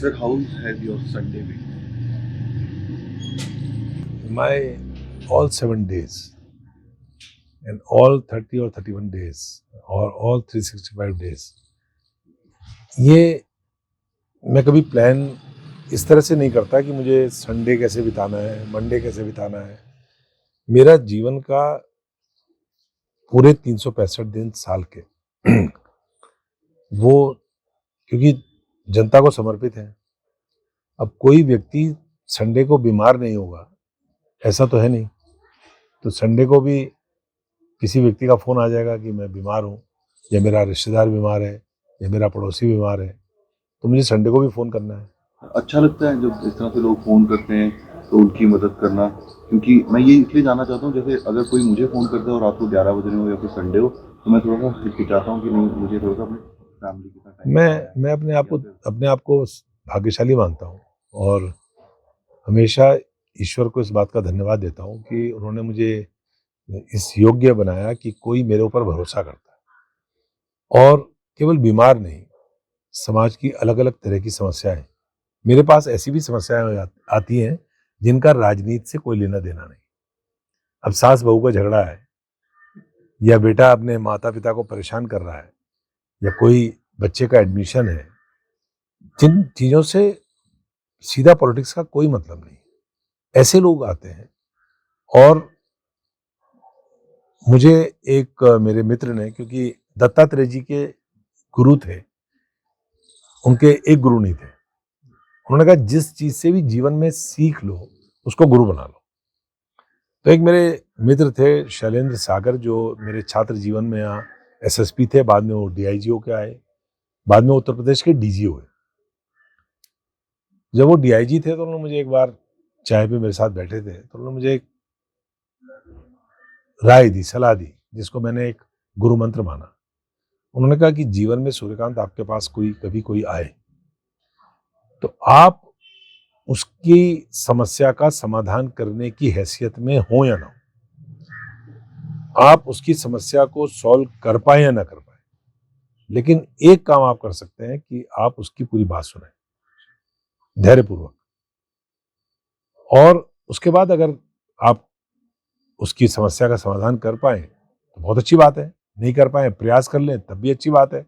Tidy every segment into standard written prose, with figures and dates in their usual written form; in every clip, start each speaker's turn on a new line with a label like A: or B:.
A: Sir, how has your Sunday been?
B: My all 7 days and all 30 or 31 days or all 365 days, ये मैं कभी plan इस तरह से नहीं करता कि मुझे संडे कैसे बिताना है, मंडे कैसे बिताना है। मेरा जीवन का पूरे 365 दिन साल के वो क्योंकि जनता को समर्पित है। अब कोई व्यक्ति संडे को बीमार नहीं होगा, ऐसा तो है नहीं। तो संडे को भी किसी व्यक्ति का फ़ोन आ जाएगा कि मैं बीमार हूँ, या मेरा रिश्तेदार बीमार है, या मेरा पड़ोसी बीमार है, तो मुझे संडे को भी फ़ोन करना है।
A: अच्छा लगता है जब इस तरह से लोग फ़ोन करते हैं तो उनकी मदद करना, क्योंकि मैं ये इसलिए जानना चाहता हूँ, जैसे अगर कोई मुझे फ़ोन करता है और रात को 11 बज रहे हो या फिर संडे हो, तो मैं थोड़ा-सा हिचकिचाता हूँ कि नहीं, मुझे थोड़ा-सा अपनी फैमिली के साथ टाइम बिताना है
B: मैं
A: या फिर
B: अपने आप को भाग्यशाली मानता हूँ और हमेशा ईश्वर को इस बात का धन्यवाद देता हूँ कि उन्होंने मुझे इस योग्य बनाया कि कोई मेरे ऊपर भरोसा करता है। और केवल बीमार नहीं, समाज की अलग-अलग तरह की समस्याएँ, मेरे पास ऐसी भी समस्याएँ आती हैं जिनका राजनीति से कोई लेना-देना नहीं। अब सास-बहू का झगड़ा है, या बेटा अपने माता-पिता को परेशान कर रहा है, या कोई बच्चे का एडमिशन है, जिन चीज़ों से सीधा पॉलिटिक्स का कोई मतलब नहीं। ऐसे लोग आते हैं। और मुझे एक मेरे मित्र ने, क्योंकि दत्तात्रेय जी के गुरु थे, उनके एक गुरु नहीं थे। उन्होंने कहा जिस चीज़ से भी जीवन में सीख लो, उसको गुरु बना लो। तो एक मेरे मित्र थे शैलेंद्र सागर, जो मेरे छात्र जीवन में यहाँ एसएसपी थे, बाद में वो डीआईजी होके आए, बाद में उत्तर प्रदेश के डीजी हुए। जब वो डीआईजी थे तो उन्होंने मुझे एक बार चाय पे मेरे साथ बैठे थे, तो उन्होंने मुझे एक राय दी, सलाह दी, जिसको मैंने एक गुरु मंत्र माना। उन्होंने कहा कि जीवन में सूर्यकांत आपके पास कभी कोई आए, तो आप उसकी समस्या का समाधान करने की हैसियत में हो या ना हो, आप उसकी समस्या को सॉल्व कर पाए या ना कर पाए, लेकिन एक काम आप कर सकते हैं कि आप उसकी पूरी बात सुनें धैर्यपूर्वक। और उसके बाद अगर आप उसकी समस्या का समाधान कर पाए तो बहुत अच्छी बात है, नहीं कर पाए प्रयास कर लें तब भी अच्छी बात है।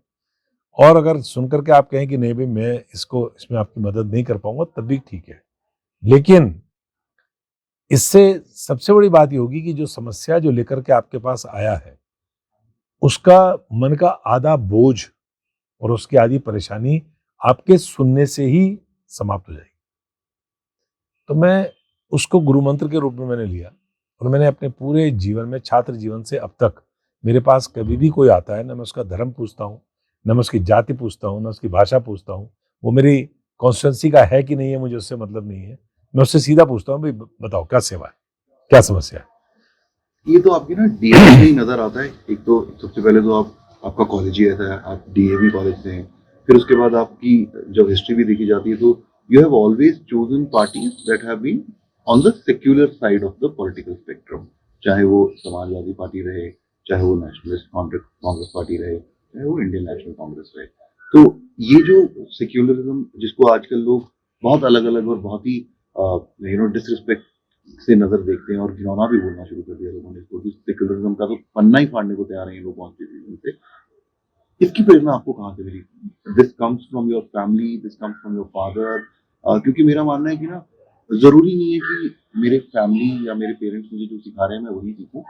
B: और अगर सुनकर के आप कहें कि नहीं भाई, मैं इसमें आपकी मदद नहीं कर पाऊंगा, तब भी ठीक है। लेकिन इससे सबसे बड़ी बात ये होगी कि जो समस्या जो लेकर के आपके पास आया है, उसका मन का आधा बोझ और उसकी आधी परेशानी आपके सुनने से ही समाप्त हो जाएगी। तो मैं उसको गुरु मंत्र के रूप में मैंने लिया, और मैंने अपने पूरे जीवन में, छात्र जीवन से अब तक, मेरे पास कभी भी कोई आता है, ना मैं उसका धर्म पूछता हूँ, ना मैं उसकी जाति पूछता हूँ, ना उसकी भाषा पूछता हूँ, वो मेरी कॉन्स्टिट्यूंसी का है कि नहीं है, मुझे उससे मतलब नहीं है। मैं उससे सीधा पूछता हूँ, भाई बताओ क्या सेवा है, क्या समस्या है।
A: ये तो आपकी ना डीएवी में ही नज़र आता है। एक तो सबसे पहले तो आपका कॉलेज ही ऐसा है, आप डीएवी कॉलेज से हैं। फिर उसके बाद आपकी जब हिस्ट्री भी देखी जाती है तो you have always chosen parties that have been on the secular side of the political spectrum. चाहे वो समाजवादी पार्टी रहे, चाहे वो नेशनलिस्ट कांग्रेस पार्टी रहे, चाहे वो इंडियन नेशनल कांग्रेस रहे। तो ये जो सेक्युलरिज्म, जिसको आजकल लोग बहुत अलग-अलग और बहुत ही डिसरिस्पेक्ट से नजर देखते हैं, और घिनौना भी बोलना शुरू कर दिया लोगों ने इसको, कि सेक्युलरिज्म का तो पन्ना ही फाड़ने को तैयार है ये लोग कॉन्स्टिट्यूशन से। इसकी प्रेरणा आपको कहाँ से मिली? This comes from your family, this comes from your father? क्योंकि मेरा मानना है कि ना, जरूरी नहीं है कि मेरे फैमिली या मेरे पेरेंट्स मुझे जो सिखा रहे हैं मैं वही सीखूं।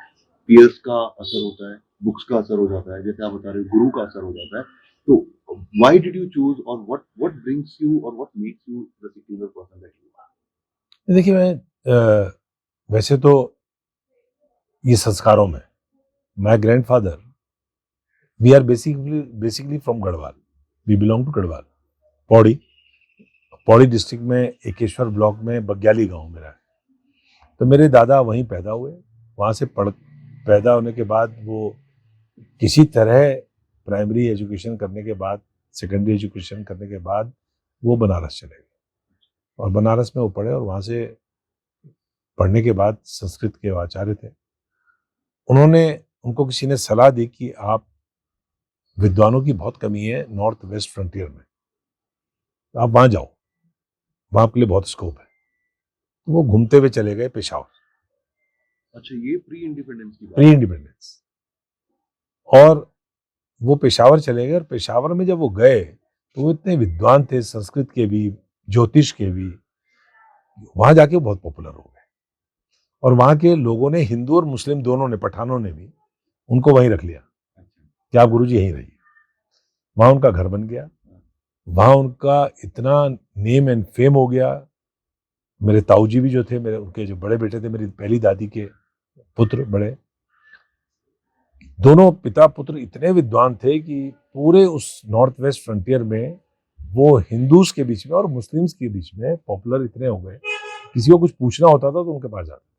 A: पीयर्स का असर होता है, बुक्स का असर हो जाता है, जैसे आप बता रहे हो गुरु का असर हो जाता है। तो व्हाई डिड यू चूज, और व्हाट ब्रिंग्स यू, और what makes you the secular person that you
B: देखिए, मैं वैसे तो ये संस्कारों में, my grandfather, we are basically from Garhwal, we belong to Garhwal, Pauri. Pauri district में एकेश्वर ब्लॉक में बग्याली गांव मेरा है। तो मेरे दादा वहीं पैदा हुए, वहाँ से पैदा होने के बाद वो किसी तरह प्राइमरी एजुकेशन करने के बाद, सेकेंडरी एजुकेशन करने के बाद वो बनारस चले गए, और बनारस में वो पढ़े, और वहाँ से पढ़ने के बाद संस्कृत के आचार्य थे। उनको किसी ने सलाह दी कि आप, विद्वानों की बहुत कमी है नॉर्थ वेस्ट फ्रंटियर में, तो आप वहाँ जाओ। वहां आपके लिए बहुत स्कोप है। तो वो घूमते हुए चले गए पेशावर,
A: अच्छा, ये प्री इंडिपेंडेंस की बात
B: प्री इंडिपेंडेंस। और वो पेशावर चले गए, और पेशावर में जब वो गए तो वो इतने विद्वान थे, संस्कृत के भी, ज्योतिष के भी। वहां जाके वो बहुत पॉपुलर हो गए, और वहां के लोगों ने, हिंदू और मुस्लिम दोनों ने, पठानों ने भी उनको वहीं रख लिया कि आप गुरुजी यहीं रहिए। वहां उनका घर बन गया, वहां उनका इतना नेम एंड फेम हो गया। मेरे ताऊ जी भी जो थे, मेरे उनके जो बड़े बेटे थे, मेरी पहली दादी के पुत्र बड़े, दोनों पिता पुत्र इतने विद्वान थे कि पूरे उस नॉर्थ वेस्ट फ्रंटियर में वो हिंदूज के बीच में और मुस्लिम्स के बीच में पॉपुलर इतने हो गए। किसी को कुछ पूछना होता था तो उनके पास जाते थे,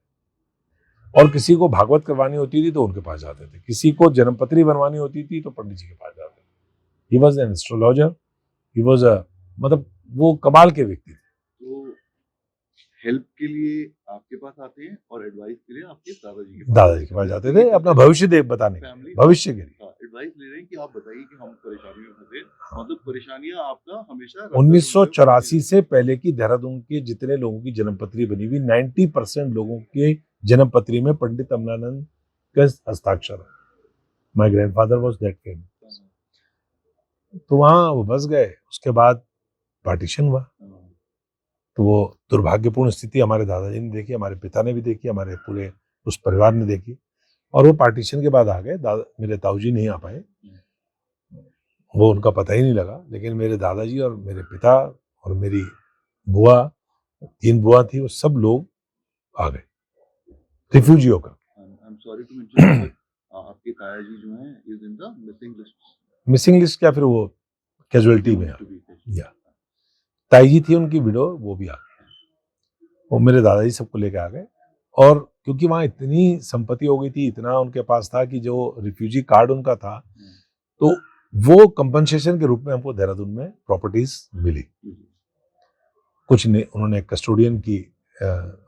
B: और किसी को भागवत करवानी होती थी तो उनके पास जाते थे, किसी को जन्मपत्री बनवानी होती थी तो पंडित जी के पास जाते थे। He was an astrologer, he was मतलब वो कमाल के व्यक्ति थे।
A: तो हेल्प के लिए आपके पास आते हैं और एडवाइस के लिए आपके
B: दादाजी के पास जाते थे, अपना भविष्य देख बताने के लिए, भविष्य के लिए।
A: एडवाइस ले रहे हैं कि आप बताइए कि हम परेशानियों में फंसे। मतलब परेशानियां आपका हमेशा
B: 1984 से पहले की देहरादून के जितने लोगों की जन्मपत्री बनी हुई, 90% लोगों के जन्मपत्री में पंडित अमलानंद का हस्ताक्षर है। My grandfather was that famous. तो वहां वो बस गए। उसके बाद पार्टीशन हुआ, तो वो दुर्भाग्यपूर्ण स्थिति हमारे दादाजी ने देखी, हमारे पिता ने भी देखी, हमारे पूरे उस परिवार ने देखी, और वो पार्टीशन के बाद आ गए। मेरे ताऊजी नहीं आ पाए, वो उनका पता ही नहीं लगा। लेकिन मेरे दादाजी और मेरे पिता और मेरी बुआ, 3 बुआ थी, वो सब लोग आ गए रिफ्यूजी होकर।
A: I am sorry to mention, आपके ताया जी जो हैं is in the
B: missing list क्या, फिर वो कैजुअलिटी में या ताई जी थी उनकी विडो, वो भी आ गए। वो मेरे दादाजी सबको लेके आ गए, और क्योंकि वहाँ इतनी संपत्ति हो गई थी, इतना उनके पास था कि जो रिफ्यूजी कार्ड उनका था, तो वो कंपनसेशन के रूप में हमको देहरादून में प्रॉपर्टीज मिली। कुछ ने उन्होंने कस्टोडियन की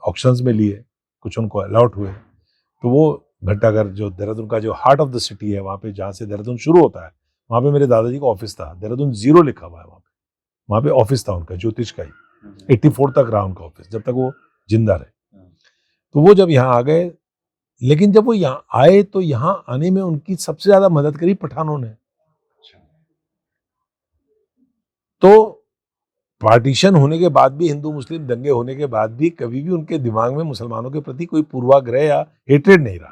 B: ऑक्शंस में लिए, कुछ उनको अलॉट हुए। तो वो घंटाघर जो देहरादून का जो हार्ट ऑफ द सिटी है, वहाँ पे जहाँ से देहरादून शुरू होता है, वहाँ पे मेरे दादाजी का ऑफिस था। देहरादून 0 लिखा हुआ है वहाँ पे ऑफिस था उनका, ज्योतिष का ही। 84 तक रहा उनका ऑफिस, जब तक वो जिंदा रहे। तो वो जब यहाँ आ गए, लेकिन जब वो यहाँ आए तो यहाँ आने में उनकी सबसे ज्यादा मदद करी पठानों ने। तो पार्टीशन होने के बाद भी, हिंदू मुस्लिम दंगे होने के बाद भी, कभी भी उनके दिमाग में मुसलमानों के प्रति कोई पूर्वाग्रह या हेट्रेड नहीं रहा।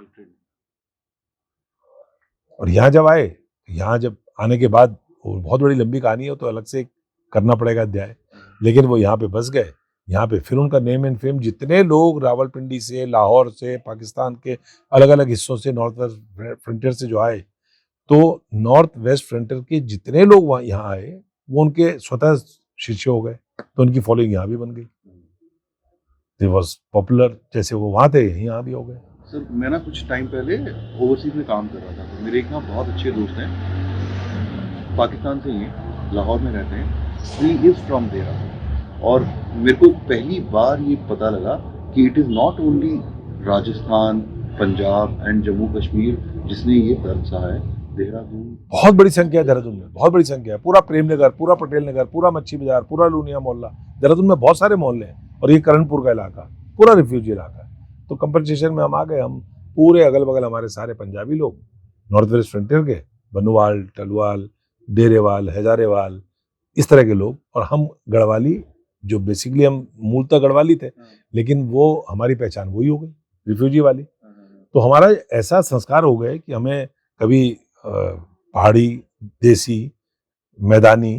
B: और यहाँ जब आए, यहाँ जब आने के बाद, बहुत बड़ी लंबी कहानी है तो अलग से करना पड़ेगा अध्याय, लेकिन वो यहाँ पे बस गए। यहाँ पे फिर उनका नेम एंड फेम, जितने लोग रावलपिंडी से, लाहौर से, पाकिस्तान के अलग अलग हिस्सों से, नॉर्थ वेस्ट फ्रंटियर से जो आए, तो नॉर्थ वेस्ट फ्रंटियर के जितने लोग वहाँ यहाँ आए, वो उनके स्वतः शिष्य हो गए। तो उनकी फॉलोइंग यहाँ भी बन गई। They was पॉपुलर, जैसे वो वहाँ थे यहाँ भी हो गए।
A: सर, मैं ना कुछ टाइम पहले ओवरसीज में काम कर रहा था, तो मेरे एक ना बहुत अच्छे दोस्त हैं, पाकिस्तान से ही, लाहौर में रहते हैं। ही इज फ्रॉम देहरादून, और मेरे को पहली बार ये पता लगा कि it is not only Rajasthan, Punjab and Jammu Kashmir जिसने ये दर्द सहा है। देहरादून
B: बहुत बड़ी संख्या है, देहरादून में बहुत बड़ी संख्या है। पूरा प्रेम नगर, पूरा पटेल नगर, पूरा मच्छी बाजार, पूरा लूनिया मोहल्ला, देहरादून में बहुत सारे मोहल्ले हैं। और ये करणपुर का इलाका पूरा रिफ्यूजी इलाका है। तो कंपनसेशन में हम आ गए। हम पूरे अगल बगल हमारे सारे पंजाबी लोग, नॉर्थ वेस्ट फ्रंटियर के, बनुवाल, टलवाल, डेरेवाल, हजारेवाल, इस तरह के लोग, और हम गढ़वाली, जो बेसिकली हम मूलतः गढ़वाली थे, लेकिन वो हमारी पहचान वही हो गई, रिफ्यूजी वाली। तो हमारा ऐसा संस्कार हो गए कि हमें कभी पहाड़ी, देसी, मैदानी,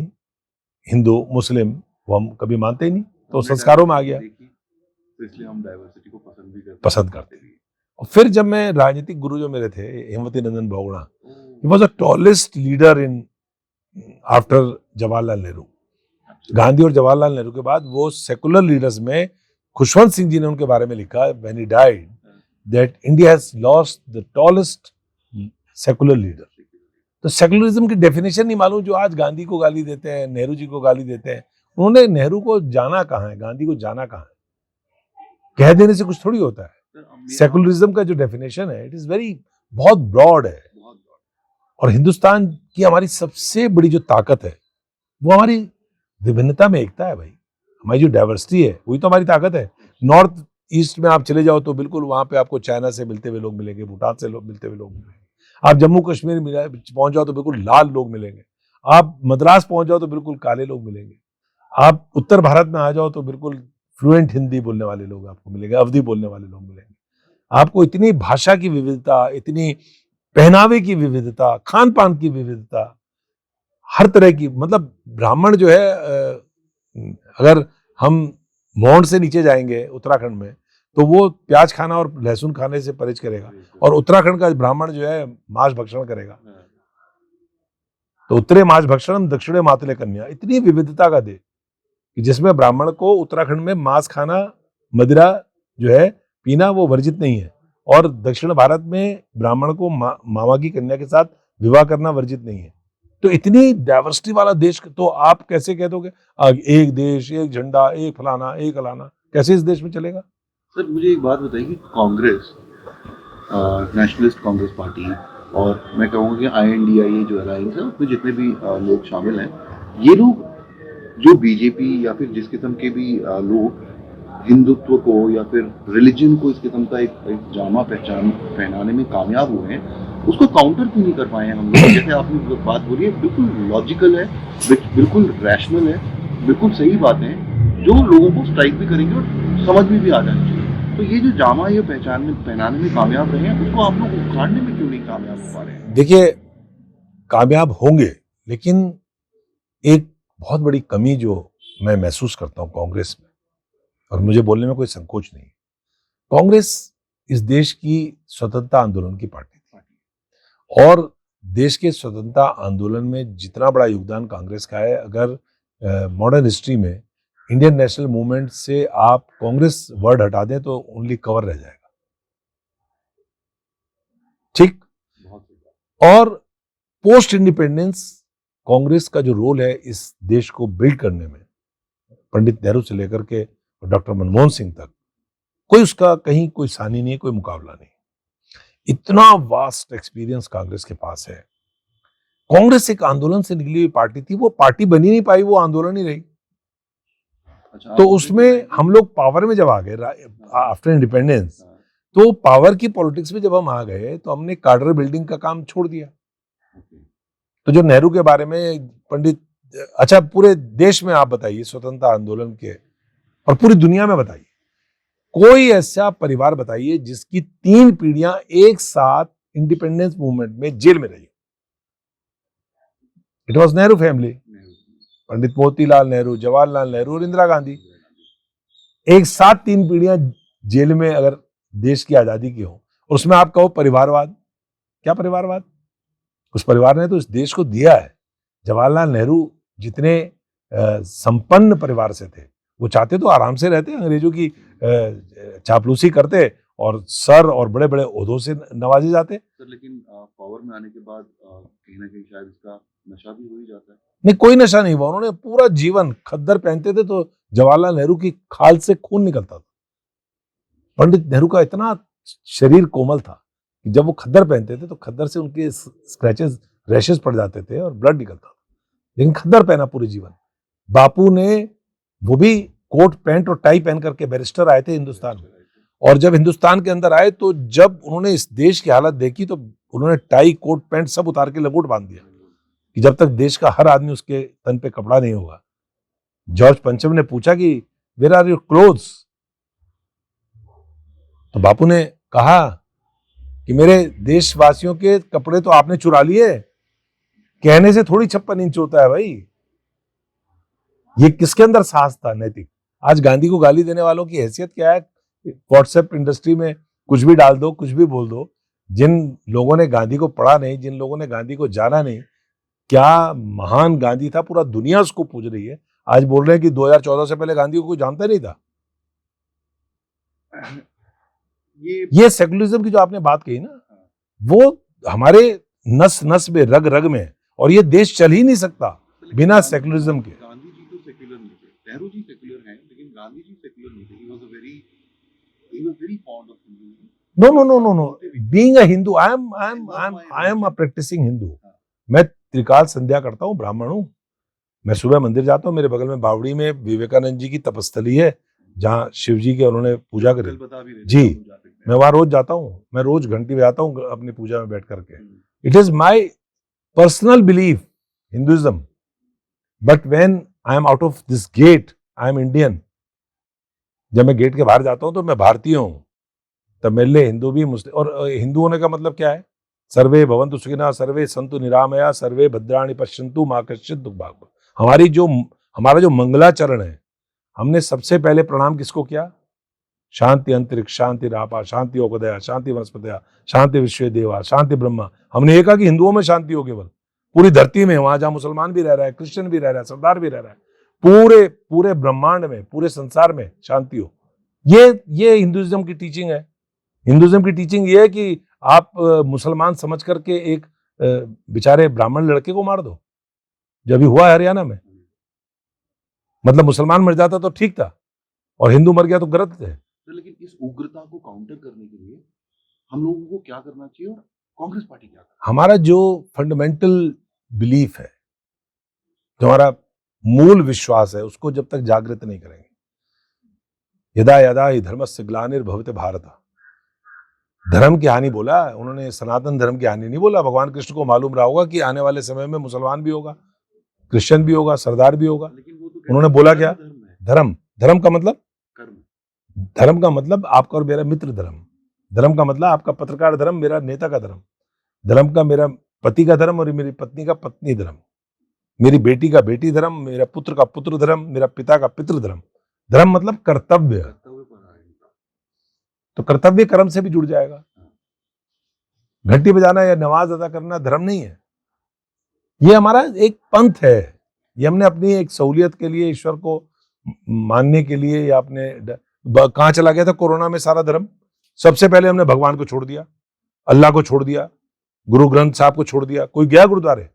B: हिंदू, मुस्लिम, वो हम कभी मानते ही नहीं। तो संस्कारों में आ गया,
A: तो इसलिए हम डाइवर्सिटी को
B: पसंद करते हैं। और फिर जब मैं राजनीतिक गुरु जो मेरे थे, Hemvati Nandan Bahuguna, he was the tallest leader in after Jawaharlal Nehru. Gandhi और जवाहरलाल नेहरू के बाद वो सेकुलर लीडर्स में, खुशवंत सिंह जी ने उनके बारे में लिखा, when he died, that India has lost the tallest secular leader. तो सेकुलरिज्म की डेफिनेशन नहीं मालूम, जो आज गांधी को गाली देते हैं, नेहरू जी को गाली देते हैं। उन्होंने नेहरू को जाना कहाँ है, गांधी को जाना कहाँ है? कह देने से कुछ थोड़ी होता है। सेकुलरिज्म का जो डेफिनेशन है, इट इज वेरी, बहुत ब्रॉड है। और हिंदुस्तान की हमारी सबसे बड़ी जो ताकत है, वो हमारी विभिन्नता में एकता है भाई। हमारी जो डाइवर्सिटी है वही तो हमारी ताकत है। नॉर्थ ईस्ट में आप चले जाओ तो बिल्कुल वहां पे आपको चाइना से मिलते हुए लोग मिलेंगे, भूटान से मिलते हुए लोग मिलेंगे। आप जम्मू कश्मीर पहुंच जाओ तो बिल्कुल लाल लोग मिलेंगे। आप मद्रास पहुंच जाओ तो बिल्कुल काले लोग मिलेंगे। आप उत्तर भारत में आ जाओ तो बिल्कुल फ्लुएंट हिंदी बोलने वाले लोग आपको मिलेंगे, अवधी बोलने वाले लोग मिलेंगे। आपको इतनी भाषा की विविधता, इतनी पहनावे की विविधता, खान पान की विविधता, हर तरह की, मतलब ब्राह्मण जो है अगर हम मोंड से नीचे जाएंगे उत्तराखंड में तो वो प्याज खाना और लहसुन खाने से परहेज करेगा, और उत्तराखंड का ब्राह्मण जो है मांस भक्षण करेगा। तो उत्तरे मांस भक्षण दक्षिणे मातले कन्या, इतनी विविधता का देश कि जिसमें ब्राह्मण को उत्तराखंड में मांस खाना, मदिरा जो है पीना वो वर्जित नहीं है, और दक्षिण भारत में ब्राह्मण को मामा की कन्या के साथ विवाह करना वर्जित नहीं है। तो इतनी डाइवर्सिटी वाला देश, तो आप कैसे कह दोगे एक देश, एक झंडा, एक फलाना, एक अलाना, कैसे इस देश में चलेगा?
A: सर मुझे एक बात बताइए कि कांग्रेस, नेशनलिस्ट कांग्रेस पार्टी, और मैं कहूँगा कि INDIA जो अलायंस है उसमें जितने भी लोग शामिल हैं, ये लोग जो बीजेपी या फिर जिस किस्म के भी लोग हिंदुत्व को या फिर रिलीजन को इस किस्म का एक जामा पहनाने में कामयाब हुए हैं, उसको काउंटर क्यों नहीं कर पाए हैं हम लोग? जैसे आपने बात बोली है, बिल्कुल लॉजिकल है, बिल्कुल रैशनल है, बिल्कुल सही बातें हैं जो लोगों को स्ट्राइक भी करेंगे और समझ में भी आ जानी चाहिए। तो ये जो जामा ये पहनाने में कामयाब रहे हैं, उसको आप लोग उखाड़ने में क्यों नहीं कामयाब हो पा रहे हैं?
B: देखिए, कामयाब होंगे, लेकिन एक बहुत बड़ी कमी जो मैं महसूस करता हूं कांग्रेस में, और मुझे बोलने में कोई संकोच नहीं, कांग्रेस इस देश की स्वतंत्रता आंदोलन की पार्टी थी, और देश के स्वतंत्रता आंदोलन में जितना बड़ा योगदान कांग्रेस का है, अगर मॉडर्न हिस्ट्री में इंडियन नेशनल मूवमेंट से आप कांग्रेस वर्ड हटा दें तो ओनली कवर रह जाएगा। ठीक। और पोस्ट इंडिपेंडेंस कांग्रेस का जो रोल है इस देश को बिल्ड करने में, पंडित नेहरू से लेकर के डॉक्टर मनमोहन सिंह तक, कोई उसका कहीं कोई सानी नहीं, कोई मुकाबला नहीं। इतना वास्ट एक्सपीरियंस कांग्रेस के पास है। कांग्रेस एक आंदोलन से निकली हुई पार्टी थी, वो पार्टी बनी नहीं पाई, वो आंदोलन ही रही।
A: अच्छा,
B: तो उसमें हम लोग पावर में जब आ गए आफ्टर इंडिपेंडेंस, तो पावर की पॉलिटिक्स में जब हम आ गए तो हमने कार्डर बिल्डिंग का काम छोड़ दिया। तो जो नेहरू के बारे में पंडित, अच्छा पूरे देश में आप बताइए स्वतंत्रता आंदोलन के, और पूरी दुनिया में बताइए, कोई ऐसा परिवार बताइए जिसकी 3 पीढ़ियां एक साथ इंडिपेंडेंस मूवमेंट में जेल में रही। इट वॉज नेहरू फैमिली, पंडित मोतीलाल नेहरू, जवाहरलाल नेहरू और इंदिरा गांधी, एक साथ 3 पीढ़ियां जेल में अगर देश की आजादी की हो, और उसमें आप कहो परिवारवाद, क्या परिवारवाद? उस परिवार ने तो इस देश को दिया है। जवाहरलाल नेहरू जितने संपन्न परिवार से थे, वो चाहते तो आराम से रहते, अंग्रेजों की चापलूसी करते और सर और बड़े बड़े ओहदों से नवाजे जाते।
A: सर लेकिन पावर में आने के बाद कहीं ना कहीं शायद इसका नशा भी हो ही जाता है।
B: नहीं, कोई नशा नहीं हुआ। उन्होंने पूरा जीवन खद्दर पहनते थे तो जवाहरलाल नेहरू की खाल से खून निकलता था। पंडित नेहरू का इतना शरीर कोमल था कि जब वो खद्दर पहनते थे तो खद्दर से उनके स्क्रैचेस, रैशेस पड़ जाते थे और ब्लड निकलता था, लेकिन खद्दर पहना पूरे जीवन। बापू ने, वो भी कोट पैंट और टाई पहन करके बैरिस्टर आए थे हिंदुस्तान में, और जब हिंदुस्तान के अंदर आए तो जब उन्होंने इस देश की हालत देखी तो उन्होंने टाई, कोट पैंट सब उतार के लंगोट बांध दिया कि जब तक देश का हर आदमी उसके तन पे कपड़ा नहीं होगा। जॉर्ज पंचम ने पूछा कि वेयर आर योर क्लोथ्स, तो बापू ने कहा कि मेरे देशवासियों के कपड़े तो आपने चुरा लिए। कहने से थोड़ी 56 इंच होता है भाई। ये किसके अंदर साहस था, नैतिक? आज गांधी को गाली देने वालों की हैसियत क्या है? व्हाट्सएप इंडस्ट्री में कुछ भी डाल दो, कुछ भी बोल दो। जिन लोगों ने गांधी को पढ़ा नहीं, जिन लोगों ने गांधी को जाना नहीं, क्या महान गांधी था, पूरा दुनिया उसको पूज रही है। आज बोल रहे हैं कि 2014 से पहले गांधी को कोई जानता नहीं था। ये सेकुलरिज्म की जो आपने बात कही ना, वो हमारे नस नस में, रग रग में, और ये देश चल ही नहीं सकता बिना सेकुलरिज्म के।
A: गांधी जी तो सेक्युलर नहीं थे, नेहरू जी सेक्युलर हैं, लेकिन गांधी जी सेक्युलर नहीं थे। He was very fond of Hinduism.
B: No. Being a Hindu, I am a practicing Hindu. मैं त्रिकाल संध्या करता हूँ, ब्राह्मण हूँ। मैं सुबह मंदिर जाता हूँ, मेरे बगल में बावड़ी में विवेकानंद जी की तपस्थली है, जहाँ शिव जी के उन्होंने पूजा करी।
A: कल बता भी रहे थे
B: जी,
A: हम जा सकते हैं।
B: मैं वहाँ रोज जाता हूँ, मैं रोज घंटी बजाता हूँ अपनी पूजा में बैठ करके। It is my personal belief, Hinduism, but when I am out of this gate, I am Indian. जब मैं गेट के बाहर जाता हूँ तो मैं भारतीय हूँ, तब मेरे लिए हिंदू भी मुस्लिम, और हिंदू होने का मतलब क्या है? सर्वे भवन्तु सुखिनः, सर्वे सन्तु निरामया, सर्वे भद्राणि पश्यन्तु मा कश्चित् दुःखभाग् भवेत्। हमारा जो मंगलाचरण है, हमने सबसे पहले प्रणाम किसको किया? शांति अंतरिक्ष, शांति रापा, शांति ओकदया, शांति वनस्पतया, शांति विश्व देवा, शांति ब्रह्मा। हमने ये कहा कि हिंदुओं में शांति हो केवल, पूरी धरती में, वहां जहां मुसलमान भी रह रहा है, क्रिश्चियन भी रह रहा है, सरदार भी रह रहा है, पूरे पूरे ब्रह्मांड में, पूरे संसार में शांति हो। ये हिंदुइज्म की टीचिंग है। हिंदुइज्म की टीचिंग ये है कि आप मुसलमान समझ करके एक बेचारे ब्राह्मण लड़के को मार दो, जब भी हुआ है हरियाणा में। मतलब मुसलमान मर जाता तो ठीक था, और हिंदू मर गया तो गलत थे।
A: लेकिन इस उग्रता को काउंटर करने के लिए हम लोगों को क्या करना चाहिए और कांग्रेस पार्टी क्या करे?
B: हमारा जो फंडामेंटल बिलीफ है, जो हमारा मूल विश्वास है, उसको जब तक जागृत नहीं करेंगे, यदा यदा हि धर्मस्य ग्लानिर्भवते भारत, धर्म की हानि बोला उन्होंने, सनातन धर्म की हानि नहीं बोला। भगवान कृष्ण को मालूम रहा होगा कि आने वाले समय में मुसलमान भी होगा, क्रिश्चियन भी होगा, सरदार भी होगा।
A: लेकिन वो तो
B: उन्होंने बोला क्या?
A: धर्म है,
B: धर्म। धर्म का मतलब
A: कर्म।
B: धर्म का मतलब आपका और मेरा मित्र धर्म। धर्म का मतलब आपका पत्रकार धर्म, मेरा नेता का धर्म। धर्म का मेरा पति का धर्म और मेरी पत्नी का पत्नी धर्म, मेरी बेटी का बेटी धर्म, मेरा पुत्र का पुत्र धर्म, मेरा पिता का पितृ धर्म। धर्म मतलब कर्तव्य,
A: कर्तव्य पर आए इनका।
B: तो कर्तव्य कर्म से भी जुड़ जाएगा। घंटी बजाना या नमाज अदा करना धर्म नहीं है, ये हमारा एक पंथ है। ये हमने अपनी एक सहूलियत के लिए, ईश्वर को मानने के लिए, या अपने कहाँ चला गया था कोरोना में सारा धर्म? सबसे पहले हमने भगवान को छोड़ दिया, अल्लाह को छोड़ दिया, गुरु ग्रंथ साहब को छोड़ दिया। कोई गया गुरुद्वारे?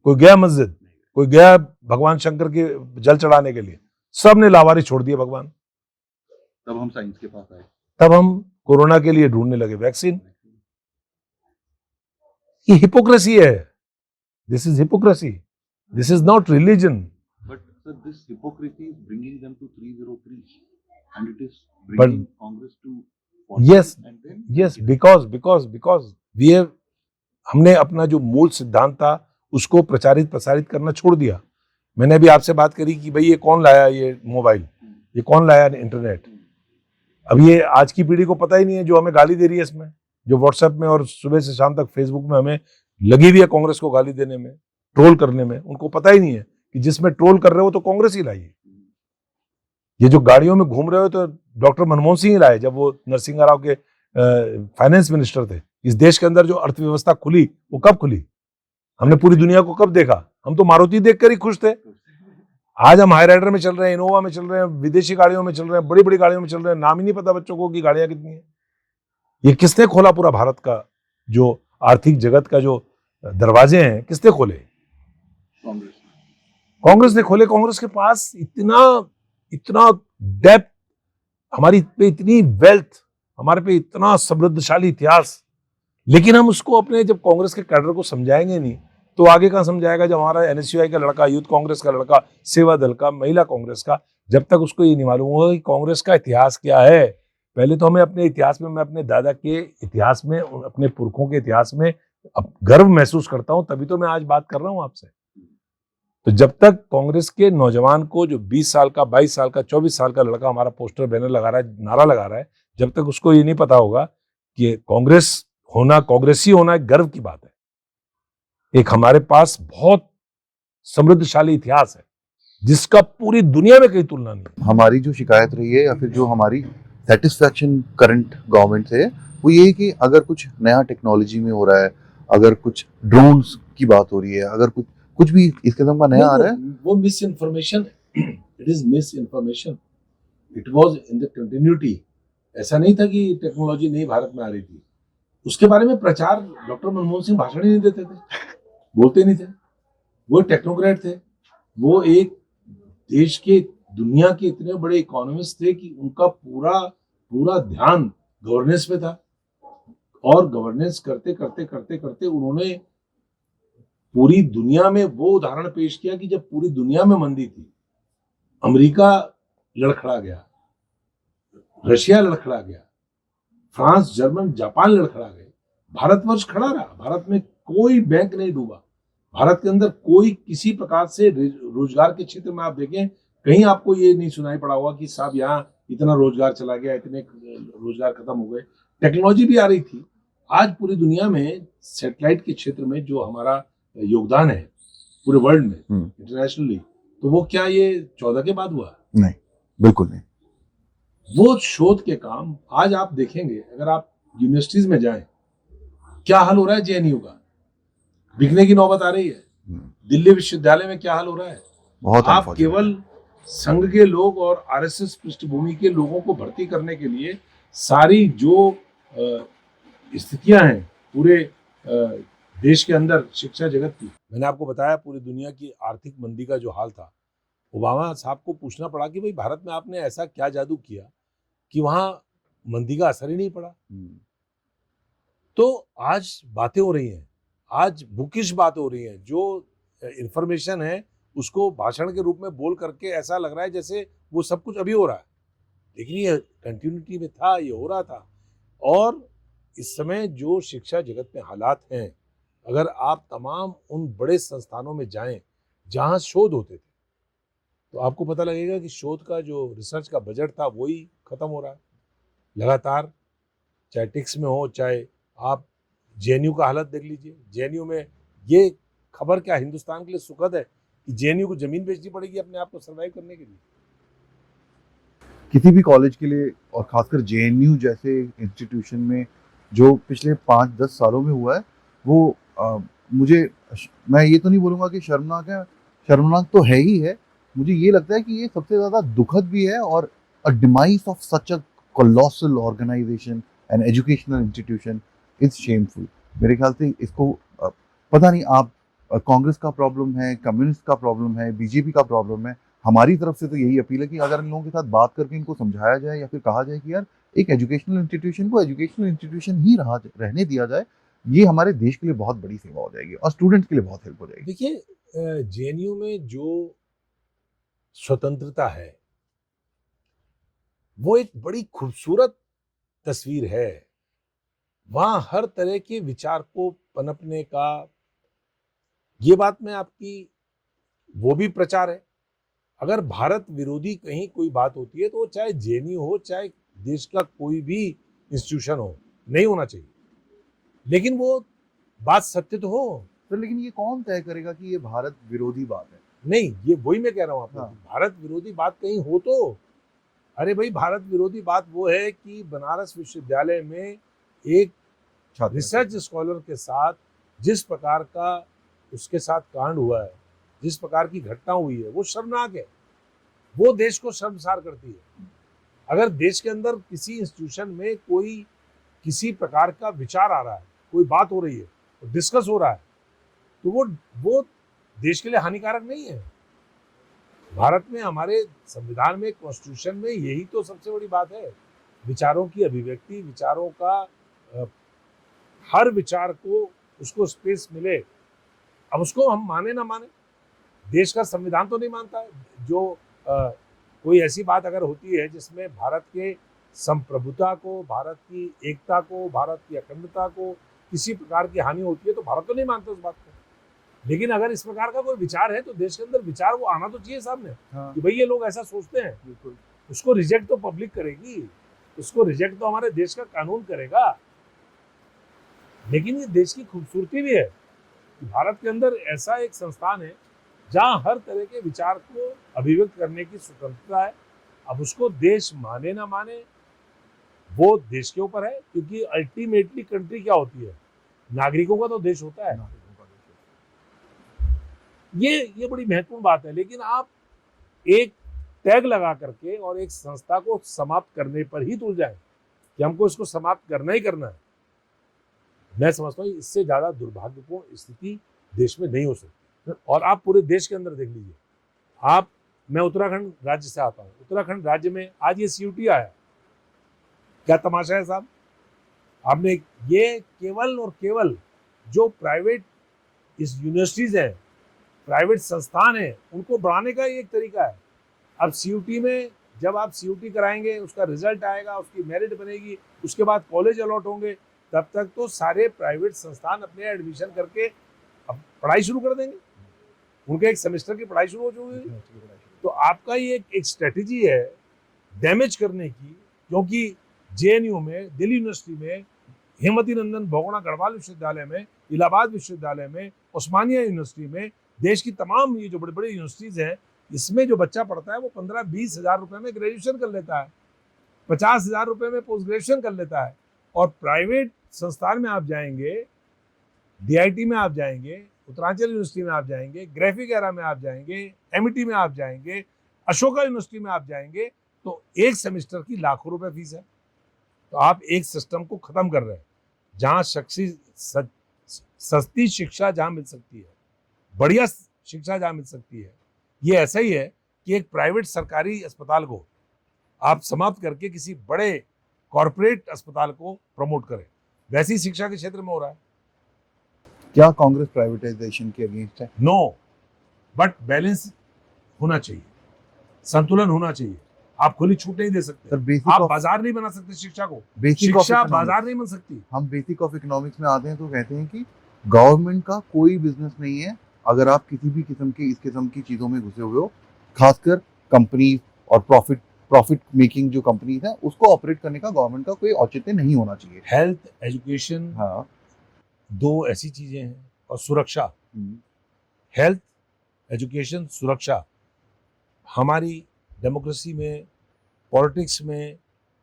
B: कोई गया मस्जिद? कोई गया भगवान शंकर के जल चढ़ाने के लिए? सबने लावारी छोड़ दिया भगवान।
A: तब हम साइंस के पास आए,
B: तब हम कोरोना के लिए ढूंढने लगे वैक्सीन। ये हिपोक्रेसी है, this is hypocrisy, this is not religion.
A: but sir, this hypocrisy is bringing them to 303 and it is
B: But-
A: bringing Congress to 40
B: Yes,
A: and then
B: yes, because we have, हमने अपना जो मूल सिद्धांत था उसको प्रचारित प्रसारित करना छोड़ दिया। मैंने अभी आपसे बात करी कि भाई ये कौन लाया ये मोबाइल, ये कौन लाया इंटरनेट। अब ये आज की पीढ़ी को पता ही नहीं है, जो हमें गाली दे रही है इसमें, जो व्हाट्सएप में और सुबह से शाम तक फेसबुक में हमें लगी हुई है कांग्रेस को गाली देने में, ट्रोल करने में, उनको पता ही नहीं है कि जिसमें ट्रोल कर रहे हो तो कांग्रेस ही लाई है। ये जो गाड़ियों में घूम रहे हो तो डॉक्टर मनमोहन सिंह ही लाए, जब वो नरसिंह राव के फाइनेंस मिनिस्टर थे। इस देश के अंदर जो अर्थव्यवस्था खुली वो कब खुली? हमने पूरी दुनिया को कब देखा? हम तो मारुति देखकर ही खुश थे। आज हम हाई राइडर में चल रहे हैं, इनोवा में चल रहे हैं, विदेशी गाड़ियों में चल रहे हैं, बड़ी बड़ी गाड़ियों में चल रहे हैं, नाम ही नहीं पता बच्चों को कि गाड़ियां कितनी है। ये किसने खोला? पूरा भारत का जो आर्थिक जगत का जो दरवाजे हैं, किसने खोले?
A: कांग्रेस
B: कांग्रेस ने खोले। कांग्रेस के पास इतना डेप्थ, हमारी पे इतनी वेल्थ, हमारे पे इतना समृद्धशाली इतिहास, लेकिन हम उसको अपने, जब कांग्रेस के कैडर को समझाएंगे नहीं तो आगे कहाँ समझाएगा? जब हमारा एनएसयूआई का लड़का, यूथ कांग्रेस का लड़का, सेवा दल का, महिला कांग्रेस का, जब तक उसको ये नहीं मालूम होगा कि कांग्रेस का इतिहास क्या है। पहले तो हमें अपने इतिहास में, मैं अपने दादा के इतिहास में, अपने पुरखों के इतिहास में अब गर्व महसूस करता हूं, तभी तो मैं आज बात कर रहा हूं आपसे। तो जब तक कांग्रेस के नौजवान को, जो 20 साल का, 22 साल का, 24 साल का लड़का हमारा पोस्टर बैनर लगा रहा है, नारा लगा रहा है, जब तक उसको ये नहीं पता होगा कि कांग्रेस होना, कांग्रेसी होना एक गर्व की बात है। एक हमारे पास बहुत समृद्धशाली इतिहास है जिसका पूरी दुनिया में कहीं तुलना नहीं।
A: हमारी जो शिकायत रही है या फिर जो हमारी सेटिस्फैक्शन करंट गवर्नमेंट से है वो ये है कि अगर कुछ नया टेक्नोलॉजी में हो रहा है, अगर कुछ ड्रोन्स की बात हो रही है, अगर कुछ भी इस किस्म का नया आ रहा है,
B: वो miss information, it is miss information, it was in the continuity. ऐसा नहीं था कि टेक्नोलॉजी नई भारत में आ रही थी, उसके बारे में प्रचार डॉक्टर मनमोहन सिंह भाषण ही नहीं देते थे, बोलते नहीं थे। वो टेक्नोक्रेट थे, वो एक देश के, दुनिया के इतने बड़े इकोनॉमिस्ट थे कि उनका पूरा ध्यान गवर्नेंस पे था, और गवर्नेंस करते करते करते करते उन्होंने पूरी दुनिया में वो उदाहरण पेश किया कि जब पूरी दुनिया में मंदी थी, अमेरिका लड़खड़ा गया, रशिया लड़खड़ा गया, फ्रांस, जर्मन, जापान लड़खड़ा गए, भारतवर्ष खड़ा रहा। भारत में कोई बैंक नहीं डूबा। भारत के अंदर कोई किसी प्रकार से रोजगार के क्षेत्र में आप देखें, कहीं आपको ये नहीं सुनाई पड़ा होगा कि साहब यहाँ इतना रोजगार चला गया, इतने रोजगार खत्म हो गए। टेक्नोलॉजी भी आ रही थी। आज पूरी दुनिया में सैटेलाइट के क्षेत्र में जो हमारा योगदान है पूरे वर्ल्ड में इंटरनेशनली, तो वो क्या ये 14 के बाद हुआ?
A: नहीं, बिल्कुल नहीं।
B: वो शोध के काम आज आप देखेंगे, अगर आप यूनिवर्सिटीज में जाएं, क्या हाल हो रहा है जेएनयू का, बिकने की नौबत आ रही है। दिल्ली विश्वविद्यालय में क्या हाल हो रहा है।
A: बहुत
B: आप केवल संघ के लोग और आरएसएस पृष्ठभूमि के लोगों को भर्ती करने के लिए सारी जो स्थितियां हैं पूरे देश के अंदर शिक्षा जगत की, मैंने आपको बताया पूरी दुनिया की आर्थिक मंदी का जो हाल था, ओबामा साहब को पूछना पड़ा कि भाई भारत में आपने ऐसा क्या जादू किया कि वहां मंदी का असर ही नहीं पड़ा। तो आज बातें हो रही हैं, आज बुकिश बातें हो रही हैं, जो इंफॉर्मेशन है उसको भाषण के रूप में बोल करके ऐसा लग रहा है जैसे वो सब कुछ अभी हो रहा है, लेकिन ये कंटिन्यूटी में था, ये हो रहा था। और इस समय जो शिक्षा जगत में हालात हैं, अगर आप तमाम उन बड़े संस्थानों में जाएं जहां शोध होते थे, तो आपको पता लगेगा कि शोध का जो रिसर्च का बजट था वही खत्म हो रहा है लगातार। चाहे टिक्स में हो, चाहे आप जेएनयू का हालत देख लीजिए। जेएनयू में ये खबर क्या हिंदुस्तान के लिए सुखद है कि जेएनयू को जमीन बेचनी पड़ेगी अपने आप को सर्वाइव करने के लिए।
A: किसी भी कॉलेज के लिए, और खासकर जेएनयू जैसे इंस्टीट्यूशन में जो पिछले 5-10 सालों में हुआ है, वो मैं ये तो नहीं बोलूँगा कि शर्मनाक है, शर्मनाक तो है ही है। मुझे ये लगता है कि ये सबसे ज़्यादा दुखद भी है, और a demise of such a colossal organisation and educational institution is shameful. मेरे ख्याल से इसको पता नहीं आप कांग्रेस का प्रॉब्लम है, कम्युनिस्ट का प्रॉब्लम है, बीजेपी का प्रॉब्लम है। हमारी तरफ से तो यही अपील है कि अगर इन लोगों के साथ बात करके इनको समझाया जाए, या फिर कहा जाए कि यार एक एजुकेशनल इंस्टीट्यूशन को एजुकेशनल इंस्टीट्यूशन ही रहने दिया जाए, ये हमारे देश के लिए बहुत बड़ी सेवा हो जाएगी और स्टूडेंट्स के लिए बहुत हेल्प हो जाएगी।
B: देखिए, जेएनयू में जो स्वतंत्रता है वो एक बड़ी खूबसूरत तस्वीर है। वहां हर तरह के विचार को पनपने का, ये बात में आपकी वो भी प्रचार है। अगर भारत विरोधी कहीं कोई बात होती है तो वो चाहे जेएनयू हो, चाहे देश का कोई भी इंस्टीट्यूशन हो, नहीं होना चाहिए। लेकिन वो बात सत्य तो हो।
A: तो लेकिन ये कौन तय करेगा कि ये भारत विरोधी बात है?
B: नहीं, ये वही मैं कह रहा हूँ आपको।
A: हाँ।
B: भारत विरोधी बात कहीं हो तो, अरे भाई, भारत विरोधी बात वो है कि बनारस विश्वविद्यालय में एक रिसर्च स्कॉलर के साथ जिस प्रकार का उसके साथ कांड हुआ है, जिस प्रकार की घटना हुई है, वो शर्मनाक है। वो देश को शर्मसार करती है। अगर देश के अंदर किसी इंस्टीट्यूशन में कोई किसी प्रकार का विचार आ रहा है, कोई बात हो रही है, डिस्कस हो रहा है, तो वो देश के लिए हानिकारक नहीं है। भारत में हमारे संविधान में, कॉन्स्टिट्यूशन में यही तो सबसे बड़ी बात है, विचारों की अभिव्यक्ति, विचारों का हर विचार को उसको स्पेस मिले। अब उसको हम माने ना माने, देश का संविधान तो नहीं मानता है। जो कोई ऐसी बात अगर होती है जिसमें भारत के संप्रभुता को, भारत की एकता को, भारत की अखंडता को किसी प्रकार की हानि होती है, तो भारत तो नहीं मानता उस बात को। लेकिन अगर इस प्रकार का कोई विचार है तो देश के अंदर विचार वो आना तो चाहिए सामने। हाँ। कि भाई ये लोग ऐसा सोचते हैं। बिल्कुल। उसको रिजेक्ट तो पब्लिक करेगी, उसको रिजेक्ट तो हमारे देश का कानून करेगा। लेकिन ये देश की खूबसूरती भी है कि भारत के अंदर ऐसा एक संस्थान है जहां हर तरह के विचार को अभिव्यक्त करने की स्वतंत्रता है। अब उसको देश माने ना माने वो देश के ऊपर है, क्योंकि अल्टीमेटली कंट्री क्या होती है, नागरिकों का तो देश होता है। ये बड़ी महत्वपूर्ण बात है। लेकिन आप एक टैग लगा करके और एक संस्था को समाप्त करने पर ही तुल जाए कि हमको इसको समाप्त करना ही करना है, मैं समझता हूँ इससे ज्यादा दुर्भाग्यपूर्ण स्थिति देश में नहीं हो सकती। और आप पूरे देश के अंदर देख लीजिए। मैं उत्तराखंड राज्य से आता हूँ। उत्तराखंड राज्य में आज ये सीयूटी आया, क्या तमाशा है साहब। आपने ये केवल और केवल जो प्राइवेट इस यूनिवर्सिटीज हैं, प्राइवेट संस्थान हैं, उनको बढ़ाने का ही एक तरीका है। अब सीयूटी में जब आप सीयूटी कराएंगे, उसका रिजल्ट आएगा, उसकी मेरिट बनेगी, उसके बाद कॉलेज अलॉट होंगे, तब तक तो सारे प्राइवेट संस्थान अपने एडमिशन करके अब पढ़ाई शुरू कर देंगे, उनके एक सेमेस्टर की पढ़ाई शुरू हो जाएगी। तो आपका ये एक स्ट्रेटेजी है डैमेज करने की, क्योंकि जेएनयू में, दिल्ली यूनिवर्सिटी में, हेमवती नंदन बहुगुणा गढ़वाल विश्वविद्यालय में, इलाहाबाद विश्वविद्यालय में, उस्मानिया यूनिवर्सिटी में, देश की तमाम ये जो बड़े बड़े यूनिवर्सिटीज हैं, इसमें जो बच्चा पढ़ता है वो 15-20 हज़ार रुपए में ग्रेजुएशन कर लेता है, 50 हज़ार रुपए में पोस्ट ग्रेजुएशन कर लेता है। और प्राइवेट संस्थान में आप जाएंगे, डीआईटी में आप जाएंगे, उत्तरांचल यूनिवर्सिटी में आप जाएंगे, ग्राफिक एरा में आप जाएंगे, एमईटी में आप जाएंगे, अशोका यूनिवर्सिटी में आप जाएंगे, तो एक सेमेस्टर की लाखों रुपए फीस है। तो आप एक सिस्टम को खत्म कर रहे हैं, जहां सस्ती शिक्षा जहां मिल सकती है, बढ़िया शिक्षा जहां मिल सकती है। ये ऐसा ही है कि एक प्राइवेट सरकारी अस्पताल को आप समाप्त करके किसी बड़े कॉरपोरेट अस्पताल को प्रमोट करें, वैसी शिक्षा के क्षेत्र में हो रहा है।
C: क्या कांग्रेस प्राइवेटाइजेशन के अगेंस्ट है?
B: नो, बट बैलेंस होना चाहिए, संतुलन होना चाहिए। आप खुली छूट नहीं दे सकते,
C: सर बेसिक
B: आप
C: ऑफ
B: बाजार नहीं बना सकते शिक्षा को,
C: बेसिक ऑफ
B: शिक्षा
C: इकोनॉमिक्स,
B: बाजार नहीं बन सकती।
C: हम बेसिक ऑफ इकोनॉमिक्स में आते हैं तो कहते हैं कि गवर्नमेंट का कोई बिजनेस नहीं है अगर आप किसी भी किस्म की इस किस्म की चीजों में घुसे हुए हो, खासकर कंपनी और प्रॉफिट मेकिंग जो कंपनीज है उसको ऑपरेट करने का गवर्नमेंट का कोई औचित्य नहीं होना चाहिए।
B: हेल्थ, एजुकेशन,
C: हाँ,
B: दो ऐसी चीजें हैं, और सुरक्षा।
C: हम्म,
B: हेल्थ, एजुकेशन, सुरक्षा हमारी डेमोक्रेसी में, पॉलिटिक्स में,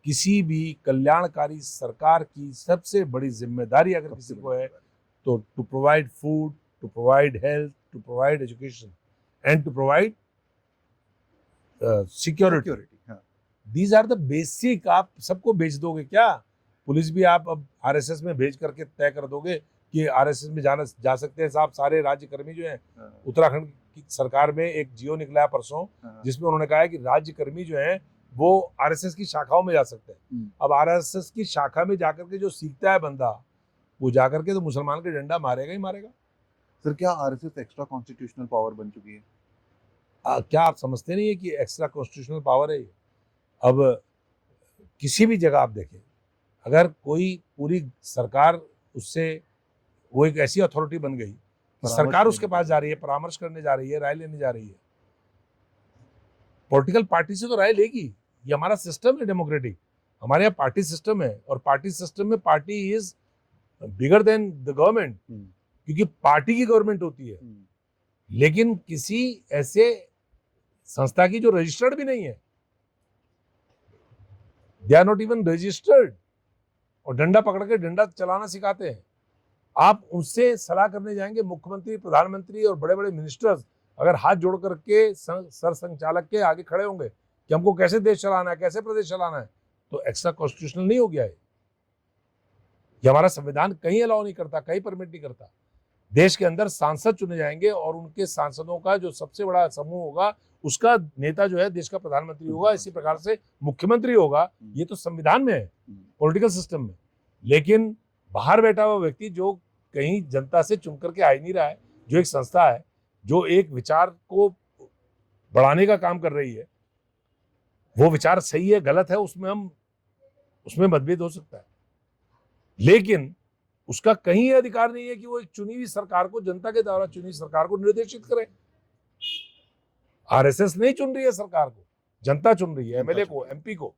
B: किसी भी कल्याणकारी सरकार की सबसे बड़ी जिम्मेदारी अगर किसी को है तो to provide food, to provide health, to provide education and to provide security.
C: हाँ,
B: दीज आर द बेसिक। आप सबको बेच दोगे क्या? पुलिस भी आप अब आरएसएस में भेज करके तय कर दोगे कि आरएसएस में जा सकते हैं साहब सारे राज्यकर्मी जो हैं।
C: हाँ,
B: उत्तराखंड की सरकार में एक जियो निकला है परसों,
C: हाँ,
B: जिसमें उन्होंने कहा है कि राज्यकर्मी जो हैं वो आरएसएस की शाखाओं में जा सकते हैं। अब आरएसएस की शाखा में जाकर के जो सीखता है बंदा, वो जाकर के तो मुसलमान के डंडा मारेगा ही मारेगा।
C: सर क्या आरएसएस एक्स्ट्रा कॉन्स्टिट्यूशनल पावर बन चुकी है?
B: क्या आप समझते नहीं है कि एक्स्ट्रा कॉन्स्टिट्यूशनल पावर है ये? अब किसी भी जगह आप देखें, अगर कोई पूरी सरकार उससे, वो एक ऐसी अथॉरिटी बन गई कि सरकार उसके पास जा रही है, परामर्श करने जा रही है, राय लेने जा रही है, पॉलिटिकल पार्टी से तो राय लेगी। ये हमारा सिस्टम है डेमोक्रेटिक, हमारे यहाँ पार्टी सिस्टम है, और पार्टी सिस्टम में party is bigger than the government, क्योंकि पार्टी की गवर्नमेंट होती है, लेकिन किसी ऐसे संस्था की जो रजिस्टर्ड भी नहीं है, they are not even registered, और डंडा पकड़ के डंडा चलाना सिखाते हैं। आप उनसे सलाह करने जाएंगे, मुख्यमंत्री, प्रधानमंत्री और बड़े बड़े मिनिस्टर्स अगर हाथ जोड़ करके सर संचालक के आगे खड़े होंगे कि हमको कैसे देश चलाना है, कैसे प्रदेश चलाना है, तो एक्स्ट्रा कॉन्स्टिट्यूशनल नहीं हो गया है। ये हमारा संविधान कहीं अलाउ नहीं करता, कहीं परमिट नहीं करता। देश के अंदर सांसद चुने जाएंगे और उनके सांसदों का जो सबसे बड़ा समूह होगा, उसका नेता जो है देश का प्रधानमंत्री होगा, इसी प्रकार से मुख्यमंत्री होगा। ये तो संविधान में है, पॉलिटिकल सिस्टम में। लेकिन बाहर बैठा हुआ व्यक्ति जो कहीं जनता से चुन करके आ ही नहीं रहा है, जो एक संस्था है, जो एक विचार को बढ़ाने का काम कर रही है, वो विचार सही है गलत है उसमें मतभेद हो सकता है, लेकिन उसका कहीं अधिकार नहीं है कि वो एक चुनी हुई सरकार को, जनता के द्वारा चुनी हुई सरकार को निर्देशित करे। आरएसएस नहीं चुन रही है सरकार को, जनता चुन रही है, एमएलए को, एमपी को।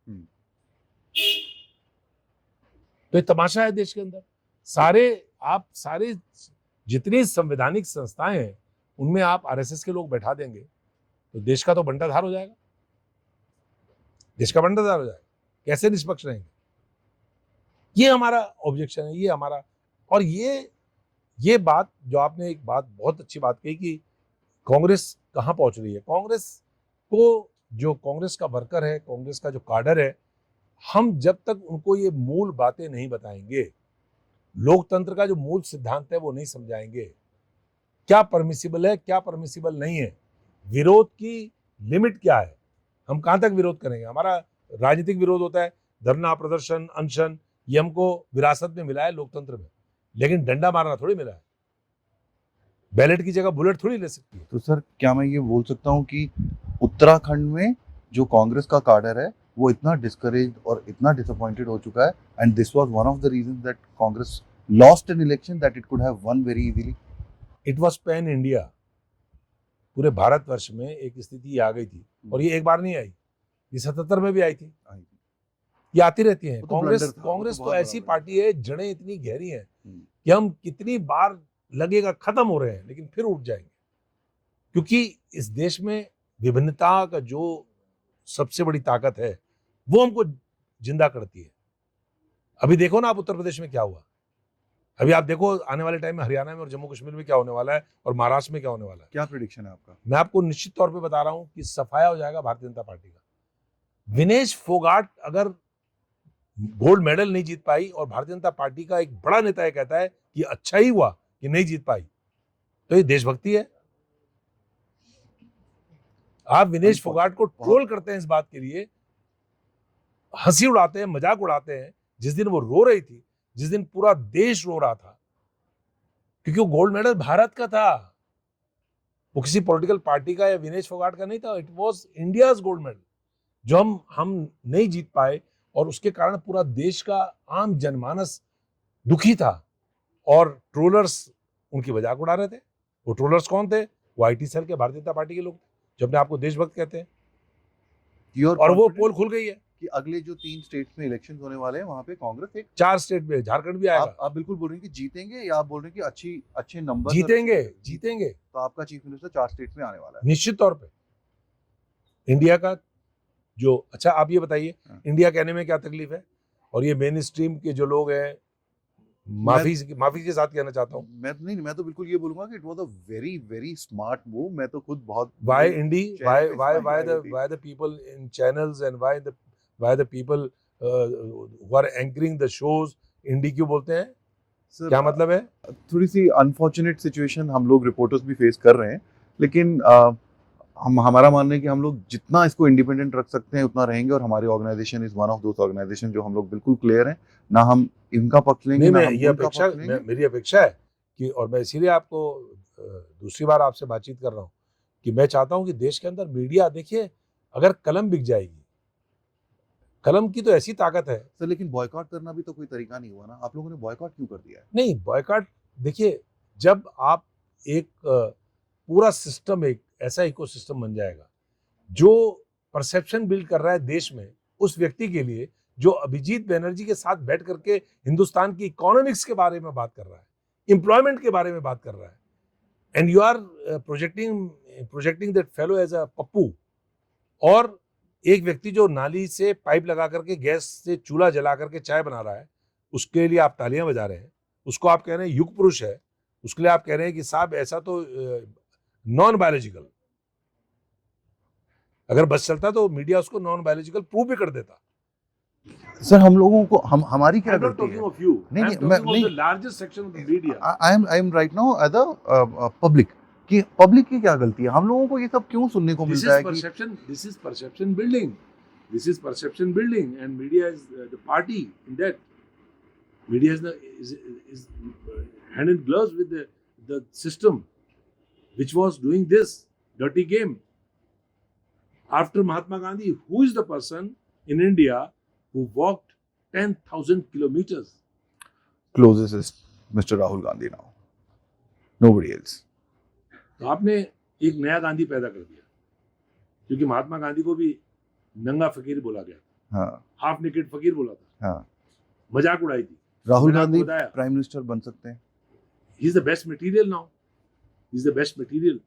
B: तो ये तमाशा है देश के अंदर। सारे जितनी संवैधानिक संस्थाएं हैं उनमें आप आरएसएस के लोग बैठा देंगे तो देश का तो बंटाधार हो जाएगा, देश का बंटाधार हो जाएगा। कैसे निष्पक्ष रहेंगे? ये हमारा ऑब्जेक्शन है, ये हमारा। और ये बात जो आपने एक बात बहुत अच्छी बात कही कि कांग्रेस कहाँ पहुंच रही है। कांग्रेस को, जो कांग्रेस का वर्कर है, कांग्रेस का जो काडर है, हम जब तक उनको ये मूल बातें नहीं बताएंगे, लोकतंत्र का जो मूल सिद्धांत है वो नहीं समझाएंगे, क्या परमिसिबल है, क्या परमिसिबल नहीं है, विरोध की लिमिट क्या है, हम कहां तक विरोध करेंगे। हमारा राजनीतिक विरोध होता है, धरना, प्रदर्शन, अनशन, ये हमको विरासत में मिला है लोकतंत्र में, लेकिन डंडा मारना थोड़ी मिला है। बैलेट की जगह बुलेट थोड़ी ले सकती है।
C: तो सर क्या मैं ये बोल सकता हूँ कि उत्तराखंड में जो कांग्रेस का काडर है वो इतना डिस्करेज और इतना डिसअपॉइंटेड हो चुका है, and this was one of the reasons that Congress lost an election that it could have one very easily.
B: It was pan India, पूरे भारतवर्ष में एक स्थिति आ गई थी, और ये एक बार नहीं आई, ये 77 में भी आई थी, ये आती रहती है।
C: वो तो
B: कांग्रेस
C: blunder था, वो तो
B: कांग्रेस
C: बहुत
B: तो ऐसी
C: बड़ा
B: पार्टी है, जड़ें इतनी गहरी हैं कि हम कितनी बार लगेगा खत्म हो रहे हैं लेकिन फिर उठ जाएंगे, क्योंकि इस देश में विभिन्नता का जो सबसे बड़ी ताकत है वो हमको जिंदा करती है। अभी देखो ना आप उत्तर प्रदेश में क्या हुआ, अभी आप देखो आने वाले टाइम में हरियाणा में और जम्मू कश्मीर में क्या होने वाला है, और महाराष्ट्र में क्या होने वाला है।
C: क्या प्रेडिक्शन है आपका?
B: मैं आपको निश्चित तौर पे बता रहा हूं कि सफाया हो जाएगा भारतीय जनता पार्टी का। विनेश फोगाट अगर गोल्ड मेडल नहीं जीत पाई और भारतीय जनता पार्टी का एक बड़ा नेता ये कहता है कि अच्छा ही हुआ कि नहीं जीत पाई, तो ये देशभक्ति है। आप विनेश फोगाट को ट्रोल करते हैं इस बात के लिए, हंसी उड़ाते हैं, मजाक उड़ाते हैं। जिस दिन वो रो रही थी, जिस दिन पूरा देश रो रहा था, क्योंकि वो गोल्ड मेडल भारत का था, वो किसी पॉलिटिकल पार्टी का या विनेश फोगाट का नहीं था। It was India's gold medal, जो हम नहीं जीत पाए, और उसके कारण पूरा देश का आम जनमानस दुखी था, और ट्रोलर्स उनकी मजाक उड़ा रहे थे। वो ट्रोलर्स कौन थे? वो आईटी सेल के भारतीय जनता पार्टी के लोग जो अपने आप को देशभक्त कहते हैं। और वो पोल खुल गई है
C: कि अगले जो 3 स्टेट्स में इलेक्शंस होने वाले हैं वहां पे कांग्रेस एक
B: 4 स्टेट में, झारखंड भी आएगा।
C: आप बिल्कुल बोल रहे हैं कि जीतेंगे, या आप बोल रहे हैं कि अच्छे नंबर
B: जीतेंगे।
C: तो आपका चीफ मिनिस्टर 4 स्टेट्स में आने वाला है
B: निश्चित तौर पे। इंडिया का जो, अच्छा आप ये बताइए, इंडिया कहने में क्या तकलीफ है? और ये मेन स्ट्रीम के जो लोग हैं, माफी के साथ कहना चाहता हूँ,
C: मैं तो बिल्कुल ये बोलूंगा कि it was a very very smart move. मैं तो खुद बहुत
B: why the people in channels and why the people who are anchoring the shows इंडी क्यों बोलते हैं?
C: Sir,
B: क्या मतलब है?
C: थोड़ी सी अनफॉर्चुनेट सिचुएशन हम लोग रिपोर्टर्स भी फेस कर रहे हैं, लेकिन हमारा मानना है कि हम लोग जितना इसको इंडिपेंडेंट रख सकते हैं उतना रहेंगे, और हमारी organisation is one of those organisation जो हम लोग बिल्कुल क्लियर हैं, ना हम इनका पक्ष लेंगे ना हम उनका पक्ष लेंगे।
B: मेरी अपेक्षा है कि, और मैं इसीलिए आपको दूसरी बार आपसे बातचीत कर रहा हूँ, कि मैं चाहता हूँ कि देश के अंदर मीडिया, देखिए अगर कलम बिक जाएगी, कलम की तो ऐसी ताकत है
C: सर, लेकिन बॉयकॉट करना भी तो कोई तरीका नहीं हुआ ना। आप लोगों ने बॉयकॉट क्यों कर दिया है?
B: नहीं, बॉयकॉट, देखिए जब आप एक पूरा सिस्टम, एक ऐसा इकोसिस्टम बन जाएगा जो परसेप्शन बिल्ड कर रहा है देश में उस व्यक्ति के लिए जो अभिजीत बैनर्जी के साथ बैठ करके हिंदुस्तान की इकोनॉमिक्स के बारे में बात कर रहा है, एम्प्लॉयमेंट के बारे में बात कर रहा है, and you are projecting that fellow as a Pappu, और एक व्यक्ति जो नाली से पाइप लगा करके गैस से चूल्हा जला करके चाय बना रहा है, उसके लिए आप तालियां बजा रहे हैं, उसको आप कह रहे हैं युग पुरुष है, उसके लिए आप कह रहे हैं कि साहब ऐसा तो नॉन बायोलॉजिकल। अगर बस चलता तो मीडिया उसको नॉन बायोलॉजिकल प्रूव भी कर देता।
C: सर, हम लोगों को हमारी क्या गलती है?
B: नहीं, मैं नहीं, largest section of the media,
C: I am right now as a public, कि पब्लिक की क्या गलती है? हम लोगों को ये सब क्यों सुनने को मिलता है कि
B: this is perception building and media is the party in that. Media is hand in gloves with the system which was doing this dirty game. After Mahatma Gandhi, who is the person in India who walked 10,000 kilometers?
C: closest is Mr. Rahul Gandhi now. Nobody else.
B: तो आपने एक नया गांधी पैदा कर दिया, क्योंकि महात्मा गांधी को भी नंगा फकीर बोला गया,
C: हाँ,
B: हाफ नेकेड फकीर बोला था,
C: हाँ,
B: मजाक उड़ाई थी।
C: राहुल गांधी प्राइम मिनिस्टर बन सकते हैं।
B: He is the best material now. He is the best material.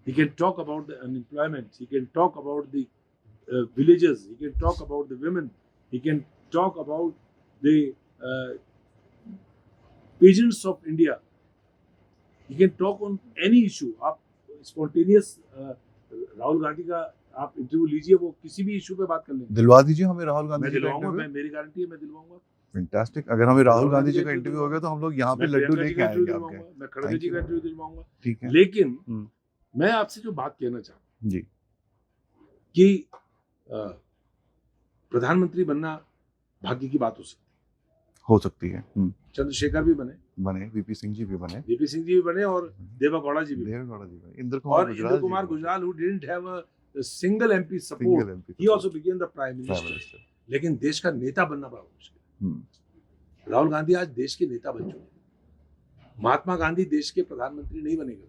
B: He can talk about the unemployment. He can talk about the villages. He can talk about the women. He can talk about the peasants of India. He can talk on any issue. आप spontaneous Rahul Gandhi का आप interview लीजिए, वो किसी भी issue पे बात कर लेंगे।
C: दिलवा दीजिए हमें राहुल गांधी।
B: मैं दिलवाऊंगा, मेरी गारंटी है, मैं दिलवाऊंगा।
C: फैंटास्टिक। अगर हमें राहुल गांधी जी का इंटरव्यू होगा तो हम लोग यहाँ पे लड्डू लेके आएंगे आपके।
B: मैं खड़गे जी का इंटरव्यू दिलवाऊंगा।
C: ठीक है।
B: लेकिन मैं आपसे जो बात कहना चाहता हूँ
C: जी,
B: कि प्रधानमंत्री बनना भाग्य की बात हो सकती
C: हो सकती है।
B: चंद्रशेखर भी बने,
C: वीपी सिंह जी भी बने,
B: वीपी सिंह जी भी बने, और देवेगौड़ा जी भी बने,
C: देवेगौड़ा जी बने, इंद्र
B: और इंद्र
C: जी
B: कुमार
C: बने,
B: Gujral who didn't have a single MP support,
C: single MP
B: he also became the prime
C: Prime
B: minister.
C: Minister।
B: लेकिन देश का नेता बनना बड़ा मुश्किल
C: हम्म,
B: है। राहुल गांधी आज देश के नेता बन चुके हैं। महात्मा गांधी देश के प्रधानमंत्री नहीं बनेगा,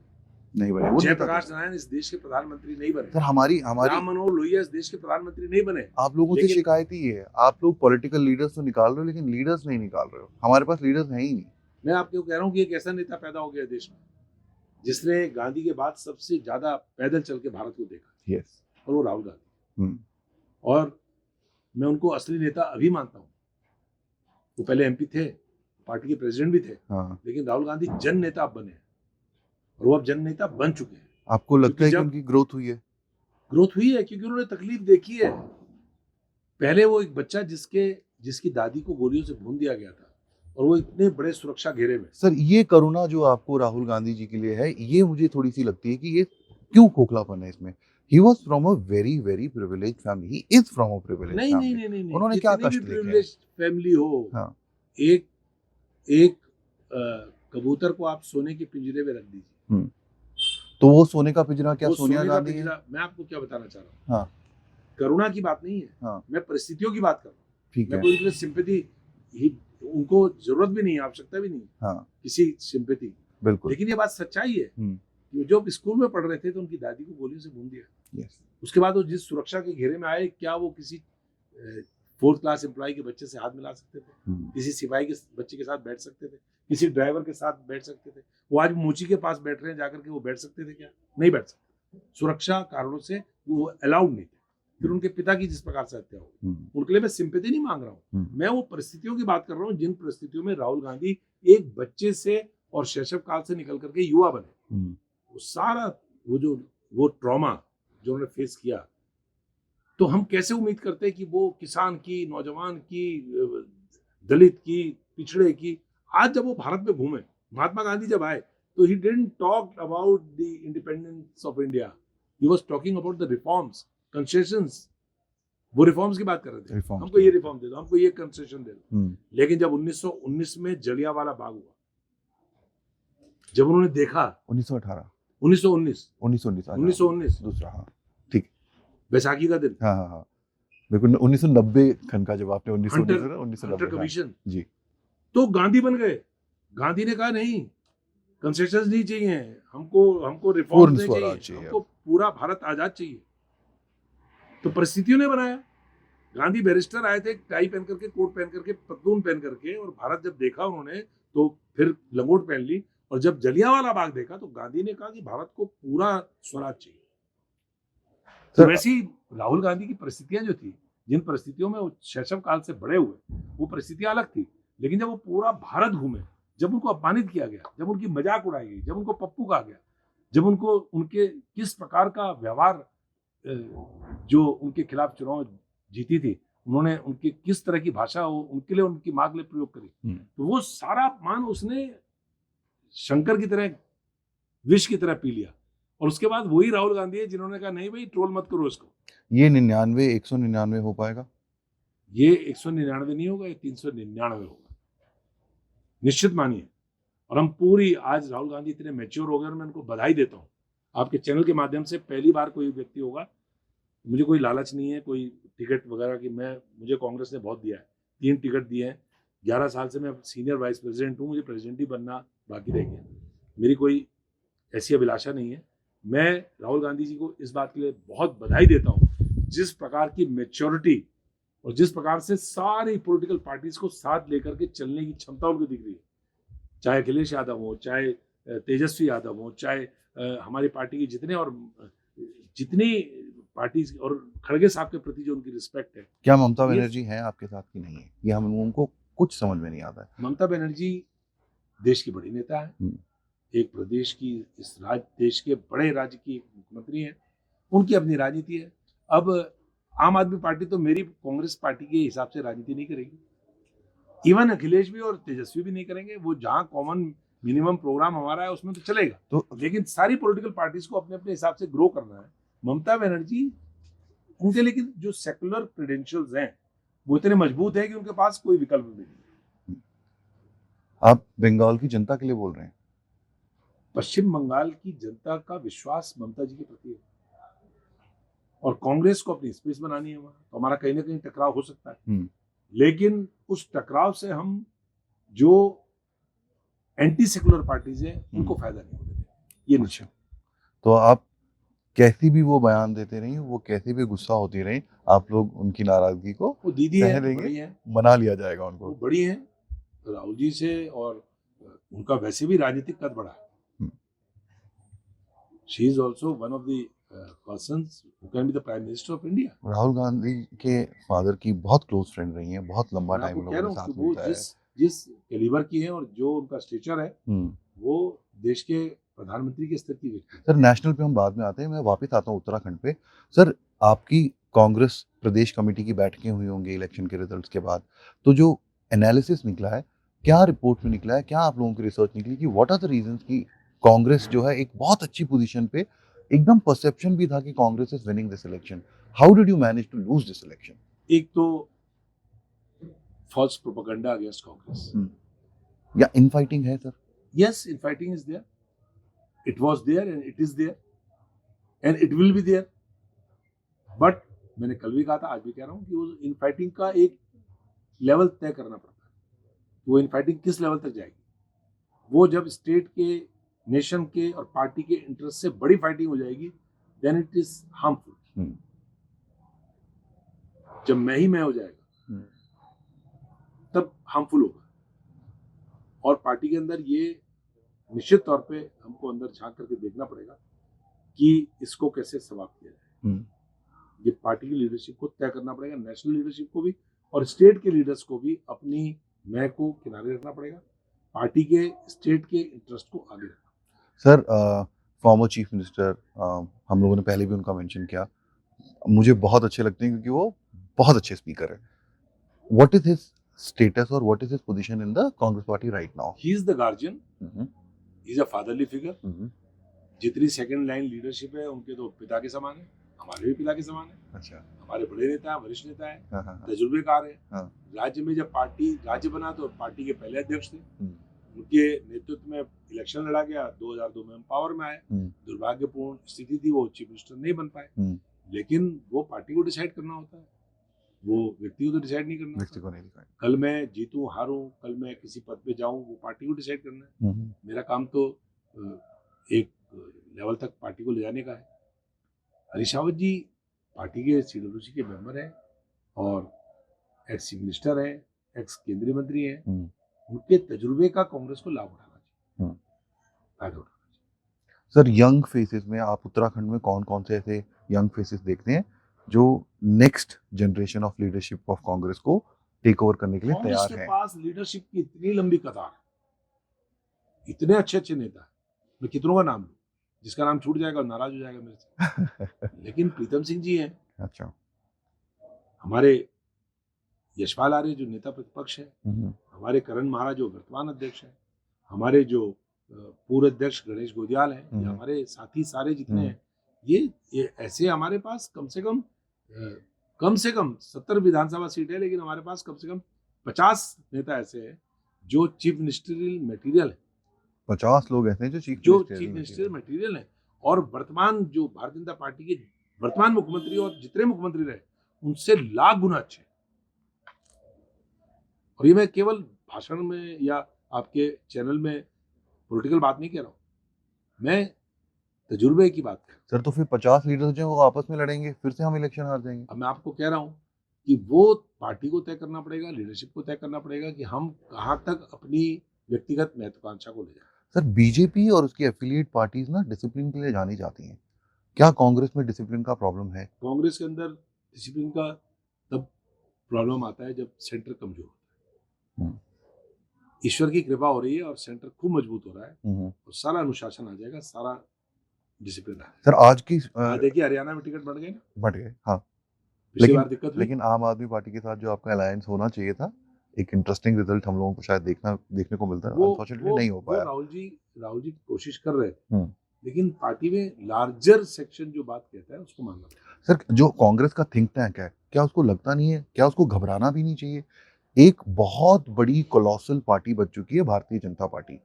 C: नहीं बने वो नेता
B: जयप्रकाश नारायण इस देश के प्रधानमंत्री नहीं बने,
C: सर। हमारी
B: राम मनोहर लोहिया इस देश के प्रधानमंत्री नहीं बने।
C: आप लोगों से
B: लेकिन-
C: शिकायत ही है, आप लोग पॉलिटिकल लीडर्स तो निकाल रहे हो लेकिन लीडर्स नहीं निकाल रहे हो। हमारे पास लीडर्स हैं ही नहीं।
B: मैं आपको कह रहा हूँ कि एक ऐसा नेता पैदा हो गया देश में जिसने गांधी के बाद सबसे ज्यादा पैदल चल के भारत को देखा,
C: यस।
B: और वो राहुल गांधी।
C: हम्म,
B: और मैं उनको असली नेता अभी मानता हूँ। वो पहले एमपी थे, पार्टी के प्रेसिडेंट भी थे,
C: हाँ।
B: लेकिन राहुल गांधी जन नेता अब बने हैं, और वो अब जन नेता बन चुके हैं।
C: आपको लगता है कि
B: जब-
C: उनकी ग्रोथ हुई है?
B: ग्रोथ हुई है क्योंकि उन्होंने तकलीफ देखी है। पहले वो एक बच्चा जिसकी दादी को गोलियों से भून दिया गया था, और वो इतने बड़े सुरक्षा घेरे में।
C: सर, ये करुणा जो आपको राहुल गांधी जी के लिए है, ये मुझे थोड़ी सी लगती है कि ये क्यों खोखलापन है इसमें? He was from a very very privileged family. He is from a privileged
B: नहीं
C: family.
B: नहीं नहीं नहीं,
C: उन्होंने क्या
B: कितनी
C: कष्ट
B: भी
C: देखे हैं?
B: privileged फैमिली हो,
C: हाँ।
B: एक कबूतर को आप सोने के पिंजरे में रख दीजिए,
C: तो वो सोने का पिंजरा क्या
B: वो
C: सोनिया
B: सोने का
C: गांधी है?
B: पिंजरा। मैं आपको क्या बताना चाह रहा हूँ,
C: हाँ।
B: करुणा की बात नहीं है,
C: हाँ।
B: मैं परिस्थितियों की बात कर रहा हूँ।
C: ठीक
B: मैं
C: है।
B: कोई उनके लिए सिंपैथी, उनको जरूरत भी नहीं है, आवश्यकता भी नहीं है
C: हाँ,
B: किसी सिंपैथी।
C: बिल्कुल।
B: लेकिन ये बात सच्चाई है
C: हम्म।
B: कि जब स्कूल में पढ़ रहे थे तो उनकी दादी को गोलियों से भून दिया।
C: यस।
B: उसके बाद वो जिस सुरक्षा के घेरे में आए, क्या वो किसी 4th क्लास एम्प्लॉय के बच्चे से हाथ मिला सकते थे? किसी सिपाही के बच्चे के साथ बैठ सकते थे? किसी ड्राइवर के साथ बैठ सकते थे? वो आज मोची के पास बैठ रहे हैं, जाकर के वो बैठ सकते थे क्या? नहीं बैठ सकते। सुरक्षा कारणों से वो अलाउड नहीं थे। फिर उनके पिता की जिस प्रकार से हत्या हो, उनके लिए मैं सिंपैथी नहीं मांग रहा हूँ, मैं वो परिस्थितियों की बात कर रहा हूँ जिन परिस्थितियों में राहुल गांधी एक बच्चे से और शैशव काल से निकल करके युवा बने। वो सारा वो ट्रॉमा जो उन्होंने फेस किया, तो हम कैसे उम्मीद करते हैं कि वो किसान की, नौजवान की, दलित की, पिछड़े की, आज जब वो भारत में घूमे, महात्मा गांधी जब आए तो he didn't talk about the independence of India, he was talking about the reforms, concessions. वो रिफॉर्म्स की बात कर रहे थे, हमको ये रिफॉर्म दे दो, हमको ये कंसेशन दे दो। लेकिन जब 1919 में जलियांवाला बाग हुआ, जब उन्होंने देखा 1919
C: दूसरा, हाँ,
B: बैसाखी का दिन,
C: हाँ, बिल्कुल 1990 खन का, जब आपने 1919
B: हंटर कमीशन
C: जी,
B: तो गांधी बन गए। गांधी ने कहा नहीं, कंसेशंस नहीं चाहिए हमको रिफॉर्म्स नहीं चाहिए, हमको पूरा भारत आजाद चाहिए। तो परिस्थितियों ने बनाया। गांधी बैरिस्टर आए थे, टाई पहन करके, कोट पहन करके, पतलून पहन करके, और भारत जब देखा उन्होंने तो फिर लंगोट पहन ली, और जब जलियांवाला बाग देखा तो गांधी ने कहा कि भारत को पूरा स्वराज चाहिए। तो वैसी राहुल गांधी की परिस्थितियां जो थी, जिन परिस्थितियों में वो शैशव काल से बड़े हुए, वो परिस्थितियां अलग थी। लेकिन जब वो पूरा भारत घूमे, जब उनको अपमानित किया गया, जब उनकी मजाक उड़ाई गई, जब उनको पप्पू कहा गया, जब उनको उनके किस प्रकार का व्यवहार, जो उनके खिलाफ चुनाव जीती थी, उन्होंने उनकी किस तरह की भाषा उनके लिए, उनकी मां के लिए प्रयोग करी, तो वो सारा अपमान उसने शंकर की तरह, विष की तरह पी लिया। और उसके बाद वही राहुल गांधी है जिन्होंने कहा नहीं भाई, ट्रोल मत करो इसको।
C: ये 199 हो पाएगा?
B: ये 199 नहीं होगा, ये 399 होगा, निश्चित मानिए। और हम पूरी, आज राहुल गांधी इतने मैच्योर हो गए, और मैं उनको बधाई देता हूँ। आपके चैनल के माध्यम से पहली बार कोई व्यक्ति होगा, मुझे कोई लालच नहीं है कोई टिकट वगैरह की, मुझे कांग्रेस ने बहुत दिया है, 3 टिकट दिए हैं, 11 साल से मैं सीनियर वाइस प्रेसिडेंट हूँ, मुझे प्रेसिडेंट ही बनना बाकी रह गया, मेरी कोई ऐसी अभिलाषा नहीं है। मैं राहुल गांधी जी को इस बात के लिए बहुत बधाई देता हूँ, जिस प्रकार की मैच्योरिटी और जिस प्रकार से सारी पॉलिटिकल पार्टीज को साथ लेकर के चलने की क्षमता उनको दिख रही है, चाहे अखिलेश यादव हो, चाहे तेजस्वी यादव हो, चाहे हमारी पार्टी की जितनी पार्टी, और खड़गे साहब के प्रति जो उनकी रिस्पेक्ट है।
C: क्या ममता बनर्जी है आपके साथ की नहीं है? ये हम लोगों को कुछ समझ में नहीं आता है।
B: ममता बनर्जी देश की बड़ी नेता है, एक प्रदेश की, इस देश के बड़े राज्य की मुख्यमंत्री है, उनकी अपनी राजनीति है। अब आम आदमी पार्टी तो मेरी कांग्रेस पार्टी के हिसाब से राजनीति नहीं करेगी, इवन अखिलेश भी और तेजस्वी भी नहीं करेंगे। वो जहां कॉमन मिनिमम प्रोग्राम हमारा है उसमें तो चलेगा, तो लेकिन सारी पॉलिटिकल पार्टीज को अपने अपने हिसाब से ग्रो करना है। ममता बनर्जी, उनके लेकिन जो सेकुलर क्रेडेंशियल्स हैं वो इतने मजबूत है कि उनके पास कोई विकल्प भी नहीं।
C: आप बंगाल की जनता के लिए बोल रहे हैं?
B: पश्चिम बंगाल की जनता का विश्वास ममता जी के प्रति है और कांग्रेस को अपनी स्पेस बनानी है वहां, तो हमारा कहीं ना कहीं टकराव हो सकता है, लेकिन उस टकराव से हम जो एंटी सेकुलर पार्टीज हैं उनको फायदा नहीं होने देंगे, ये निश्चित।
C: तो आप कैसी भी वो बयान देते रहिए, वो कैसे भी गुस्सा होती रही, आप लोग उनकी नाराजगी को
B: वो दीदी
C: सह
B: है,
C: लेंगे,
B: बड़ी है,
C: मना लिया जाएगा
B: वो
C: उनको।
B: बड़ी है राहुल जी से, और उनका वैसे भी राजनीतिक कद बड़ा है। She is also one of the persons who can be the prime minister of India.
C: Rahul Gandhi के फादर की बहुत क्लोज फ्रेंड रही हैं, बहुत लंबा
B: मैं
C: टाइम
B: आपको कह
C: लोगों
B: रहा
C: के
B: हूँ कि
C: साथ
B: वो
C: मिलता है।
B: जिस कैलिबर की है और जो उनका स्टेचर है, वो देश के प्रधानमंत्री के स्तर की व्यक्ति है।
C: सर नेशनल पे हम बाद में आते हैं, मैं वापस आता हूँ उत्तराखंड पे। सर आपकी कांग्रेस प्रदेश कमेटी की बैठकें हुई होंगी इलेक्शन के रिजल्ट्स के बाद, तो जो एनालिसिस निकला है, क्या रिपोर्ट में निकला है, क्या आप लोगों की रिसर्च निकली कि व्हाट आर द रीजंस कि कांग्रेस जो है एक बहुत अच्छी पोजीशन पे, एकदम परसेप्शन भी था कि Congress is winning this election, how did you manage to lose this election?
B: एक तो फॉल्स प्रोपेगेंडा अगेंस्ट कांग्रेस,
C: या इनफाइटिंग है sir?
B: yes infighting is there, it was there and it is there and it will be there, but मैंने कल भी कहा था, आज भी कह रहा हूँ कि उस इनफाइटिंग का एक लेवल तय करना पड़ता है, वो इनफाइटिंग किस लेवल तक जाएगी। वो जब स्टेट के, नेशन के और पार्टी के इंटरेस्ट से बड़ी फाइटिंग हो जाएगी, देन इट इज हार्मफुल। जब मैं हो जाएगा तब हार्मफुल होगा, और पार्टी के अंदर ये निश्चित तौर पे हमको अंदर झांक करके देखना पड़ेगा कि इसको कैसे समाप्त किया जाए। ये पार्टी की लीडरशिप को तय करना पड़ेगा, नेशनल लीडरशिप को भी और स्टेट के लीडर्स को भी अपनी मैं को किनारे रखना पड़ेगा, पार्टी के स्टेट के इंटरेस्ट को आगे रखना।
C: सर फॉर्मर चीफ मिनिस्टर, हम लोगों ने पहले भी उनका मेंशन किया, मुझे बहुत अच्छे लगते हैं क्योंकि वो बहुत अच्छे स्पीकर है। व्हाट इज हिज स्टेटस और what is his position in the Congress party right now?
B: He is the guardian, he is a fatherly figure. जितनी सेकंड लाइन लीडरशिप है उनके तो पिता के समान है, हमारे भी पिता के समान है।
C: अच्छा,
B: हमारे बड़े नेता है, वरिष्ठ नेता है,
C: हाँ।
B: तजुर्बेकार है।
C: हाँ।
B: राज्य में जब पार्टी राज्य बना तो पार्टी के पहले अध्यक्ष थे, उनके नेतृत्व में इलेक्शन लड़ा गया, 2002 में हम पावर में आए। दुर्भाग्यपूर्ण स्थिति थी, वो चीफ मिनिस्टर नहीं बन पाए, लेकिन वो पार्टी को डिसाइड करना होता है, वो व्यक्ति को तो डिसाइड नहीं करना।
C: व्यक्ति को नहीं डिसाइड।
B: कल मैं जीतूं हारूं, कल मैं किसी पद पे जाऊं, वो पार्टी को डिसाइड करना है। मेरा काम तो एक लेवल तक पार्टी को ले जाने का है। हरीश रावत जी पार्टी के सीडब्ल्यूसी के मेंबर हैं और एक्स चीफ मिनिस्टर हैं, एक्स केंद्रीय मंत्री हैं। उनके तजुर्बे का कांग्रेस को लाभ उठाना चाहिए, फायदा उठाना चाहिए।
C: सर यंग फेसेस में आप उत्तराखंड में कौन कौन से ऐसे यंग फेसेस देखते हैं जो next generation of leadership of Congress को टेक ओवर करने के लिए तैयार
B: कांग्रेस के
C: हैं?
B: पास लीडरशिप की इतनी लंबी कतार है, इतने अच्छे अच्छे नेता है, मैं कितनों का नाम लूं, जिसका नाम छूट जाएगा नाराज हो जाएगा मेरे से। लेकिन प्रीतम सिंह जी हैं,
C: अच्छा,
B: हमारे यशपाल आर्य जो नेता प्रतिपक्ष है, हमारे करण महाराज जो वर्तमान अध्यक्ष है, हमारे जो पूर्व अध्यक्ष गणेश गोदियाल हैं, हमारे साथी सारे जितने हैं, ये ऐसे हमारे पास कम से कम 70 विधानसभा सीट है, लेकिन हमारे पास कम से कम 50 नेता ऐसे हैं जो चीफ मिनिस्टरियल मटेरियल है।
C: 50 लोग ऐसे हैं जो चीफ
B: मिनिस्टर मटेरियल है, और वर्तमान जो भारतीय जनता पार्टी के वर्तमान मुख्यमंत्री और जितने मुख्यमंत्री रहे उनसे लाख गुना अच्छे। और ये मैं केवल भाषण में या आपके चैनल में पॉलिटिकल बात नहीं कह रहा हूँ, मैं तजुर्बे की बात कर रहा हूँ।
C: सर तो फिर 50 लीडर जो हैं वो आपस में लड़ेंगे, फिर से हम इलेक्शन हार जाएंगे।
B: अब मैं आपको कह रहा हूँ कि वो पार्टी को तय करना पड़ेगा, लीडरशिप को तय करना पड़ेगा कि हम कहाँ तक अपनी व्यक्तिगत महत्वाकांक्षा को ले जाए।
C: सर बीजेपी और उसकी एफिलिएट पार्टीज ना डिसिप्लिन के लिए जानी जाती हैं, क्या कांग्रेस में डिसिप्लिन का प्रॉब्लम है?
B: कांग्रेस के अंदर डिसिप्लिन का तब प्रॉब्लम आता है जब सेंटर कमजोर होता है। ईश्वर की कृपा हो रही है और सेंटर खूब मजबूत हो रहा है, और सारा अनुशासन आ जाएगा, सारा डिसिप्लिन आ।
C: सर आज की
B: देखिए हरियाणा में टिकट बढ़ गए ना,
C: बढ़ गए, हाँ,
B: पिछली बार दिक्कत हुई।
C: लेकिन आम आदमी पार्टी के साथ जो आपका अलायंस होना चाहिए था, एक इंटरेस्टिंग रिजल्ट हम लोगों को शायद देखने को मिलता है, अनफॉर्चुनेटली नहीं हो पाया।
B: राहुल जी कोशिश कर रहे थे, लेकिन पार्टी में लार्जर सेक्शन जो बात कहता है उसको मानना पड़ेगा।
C: सर जो कांग्रेस का थिंक टैंक है, क्या उसको लगता नहीं है, क्या उसको घबराना भी नहीं चाहिए एक बहुत बड़ी कोलोसल पार्टी बन चुकी है भारतीय जनता पार्टी।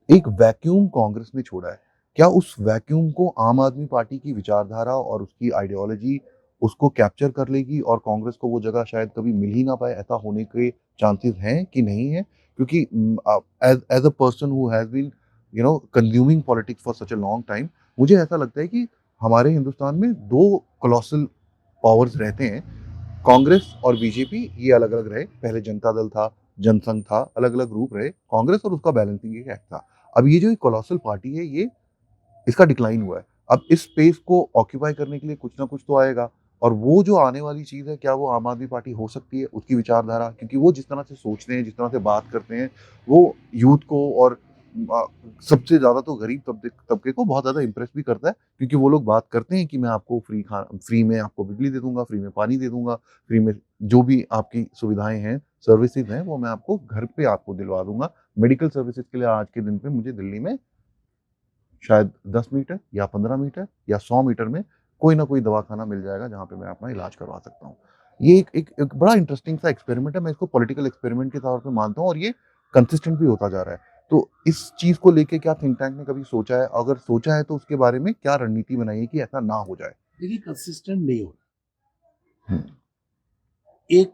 C: एक वैक्यूम कांग्रेस ने छोड़ा है। क्या उस वैक्यूम को आम आदमी पार्टी की विचारधारा और उसकी आइडियोलॉजी उसको कैप्चर कर लेगी और कांग्रेस को वो जगह शायद कभी मिल ही ना पाए, ऐसा होने के चांसेस हैं कि नहीं है? क्योंकि as a person who has been consuming politics for such a long time, मुझे ऐसा लगता है कि हमारे हिंदुस्तान में दो कोलोसल पावर्स रहते हैं। कांग्रेस और बीजेपी ये अलग अलग रहे, पहले जनता दल था, जनसंघ था, अलग अलग रूप रहे। कांग्रेस और उसका बैलेंसिंग एक एक्ट था। अब ये जो एक कोलोसल पार्टी है, ये इसका डिक्लाइन हुआ है। अब इस स्पेस को ऑक्यूपाई करने के लिए कुछ ना कुछ तो आएगा, और वो जो आने वाली चीज़ है, क्या वो आम आदमी पार्टी हो सकती है? उसकी विचारधारा, क्योंकि वो जिस तरह से सोचते हैं, जिस तरह से बात करते हैं, वो यूथ को और अ, सबसे ज़्यादा तो गरीब तबके को बहुत ज़्यादा इम्प्रेस भी करता है, क्योंकि वो लोग बात करते हैं कि मैं आपको फ्री में आपको बिजली दे दूँगा, फ्री में पानी दे दूँगा, फ्री में जो भी आपकी सुविधाएँ हैं, सर्विसेज़ हैं, वो मैं आपको घर पे आपको दिलवा दूँगा। मेडिकल सर्विसेज़ के लिए आज के दिन पे मुझे दिल्ली में शायद 10 मीटर या 15 मीटर या 100 मीटर में कोई ना कोई दवाखाना मिल जाएगा जहाँ पे मैं अपना इलाज करवा सकता हूँ। ये एक बड़ा इंटरेस्टिंग सा एक्सपेरिमेंट है, मैं इसको पॉलिटिकल एक्सपेरिमेंट के तौर पे मानता हूँ, और ये कंसिस्टेंट भी होता जा रहा है। तो इस चीज़ को लेके क्या थिंक टैंक ने कभी सोचा है? अगर सोचा है तो उसके बारे में क्या रणनीति बनाई है कि ऐसा ना हो जाए?
B: देखिए, कंसिस्टेंट नहीं हो रहा।
C: हुँ,
B: एक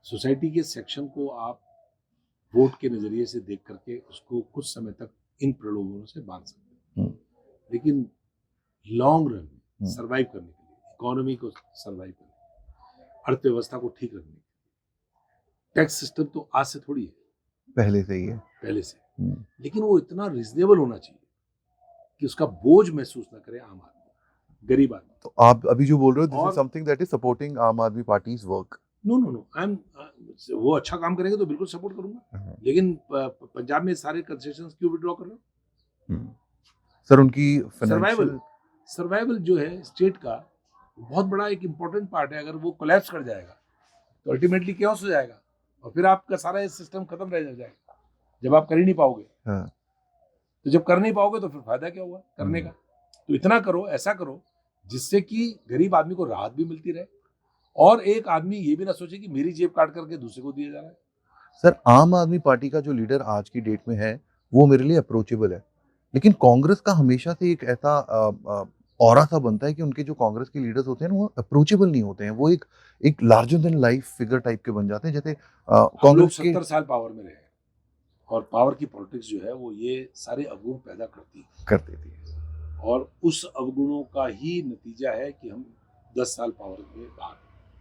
B: सोसाइटी के सेक्शन को आप वोट के नजरिए से देख करके उसको कुछ समय तक इन प्रलोभनों से बांध सकते हैं,
C: हुँ,
B: लेकिन लॉन्ग रन में
C: हुँ।
B: सर्वाइव करने के लिए, इकोनॉमी को सर्वाइव करने के लिए, अर्थव्यवस्था को ठीक रखने के लिए, टैक्स सिस्टम तो आज से थोड़ी है,
C: पहले से ही है।
B: पहले से,
C: हुँ।
B: लेकिन वो इतना रिजनेबल होना चाहिए कि उसका बोझ महसूस ना करे आम आदमी, गरीब आदमी।
C: तो आप अभी जो बोल रहे हो, दिस इज़
B: और
C: something that is supporting Aam Aadmi party's work.
B: No no no, I am, वो अच्छा काम करेंगे तो बिल्कुल सपोर्ट करूंगा,
C: हुँ,
B: लेकिन पंजाब में सारे कंसेशंस क्यों विड्रॉ कर रहे हो?
C: हुँ। सर, उनकी
B: सर्वाइवल,
C: फाइनेंशियल
B: सर्वाइवल जो है स्टेट का बहुत बड़ा एक इम्पोर्टेंट पार्ट है। अगर वो कोलैप्स कर जाएगा तो अल्टीमेटली कैओस हो जाएगा, और फिर आपका सारा ये सिस्टम खत्म रह जाएगा जब आप कर ही नहीं पाओगे।
C: हाँ।
B: तो जब कर नहीं पाओगे तो फिर फायदा क्या हुआ करने का? तो इतना करो, ऐसा करो जिससे कि गरीब आदमी को राहत भी मिलती रहे, और एक आदमी ये भी ना सोचे कि मेरी जेब काट करके दूसरे को दिया जा रहा है।
C: सर, आम आदमी पार्टी का जो लीडर आज की डेट में है, वो मेरे लिए अप्रोचेबल है। लेकिन कांग्रेस का हमेशा से एक ऐसा ऑरा सा बनता है कि उनके जो कांग्रेस के लीडर्स होते हैं ना, वो अप्रोचेबल नहीं होते हैं। वो एक एक larger than life figure type के बन जाते हैं। जैसे
B: हम लोग
C: कांग्रेस के
B: 70 साल पावर में रहे, और पावर की पॉलिटिक्स जो है वो ये सारे अवगुण पैदा करती है,
C: करते थे।
B: और उस अवगुणों का ही नतीजा है कि हम 10 साल पावर में बाहर।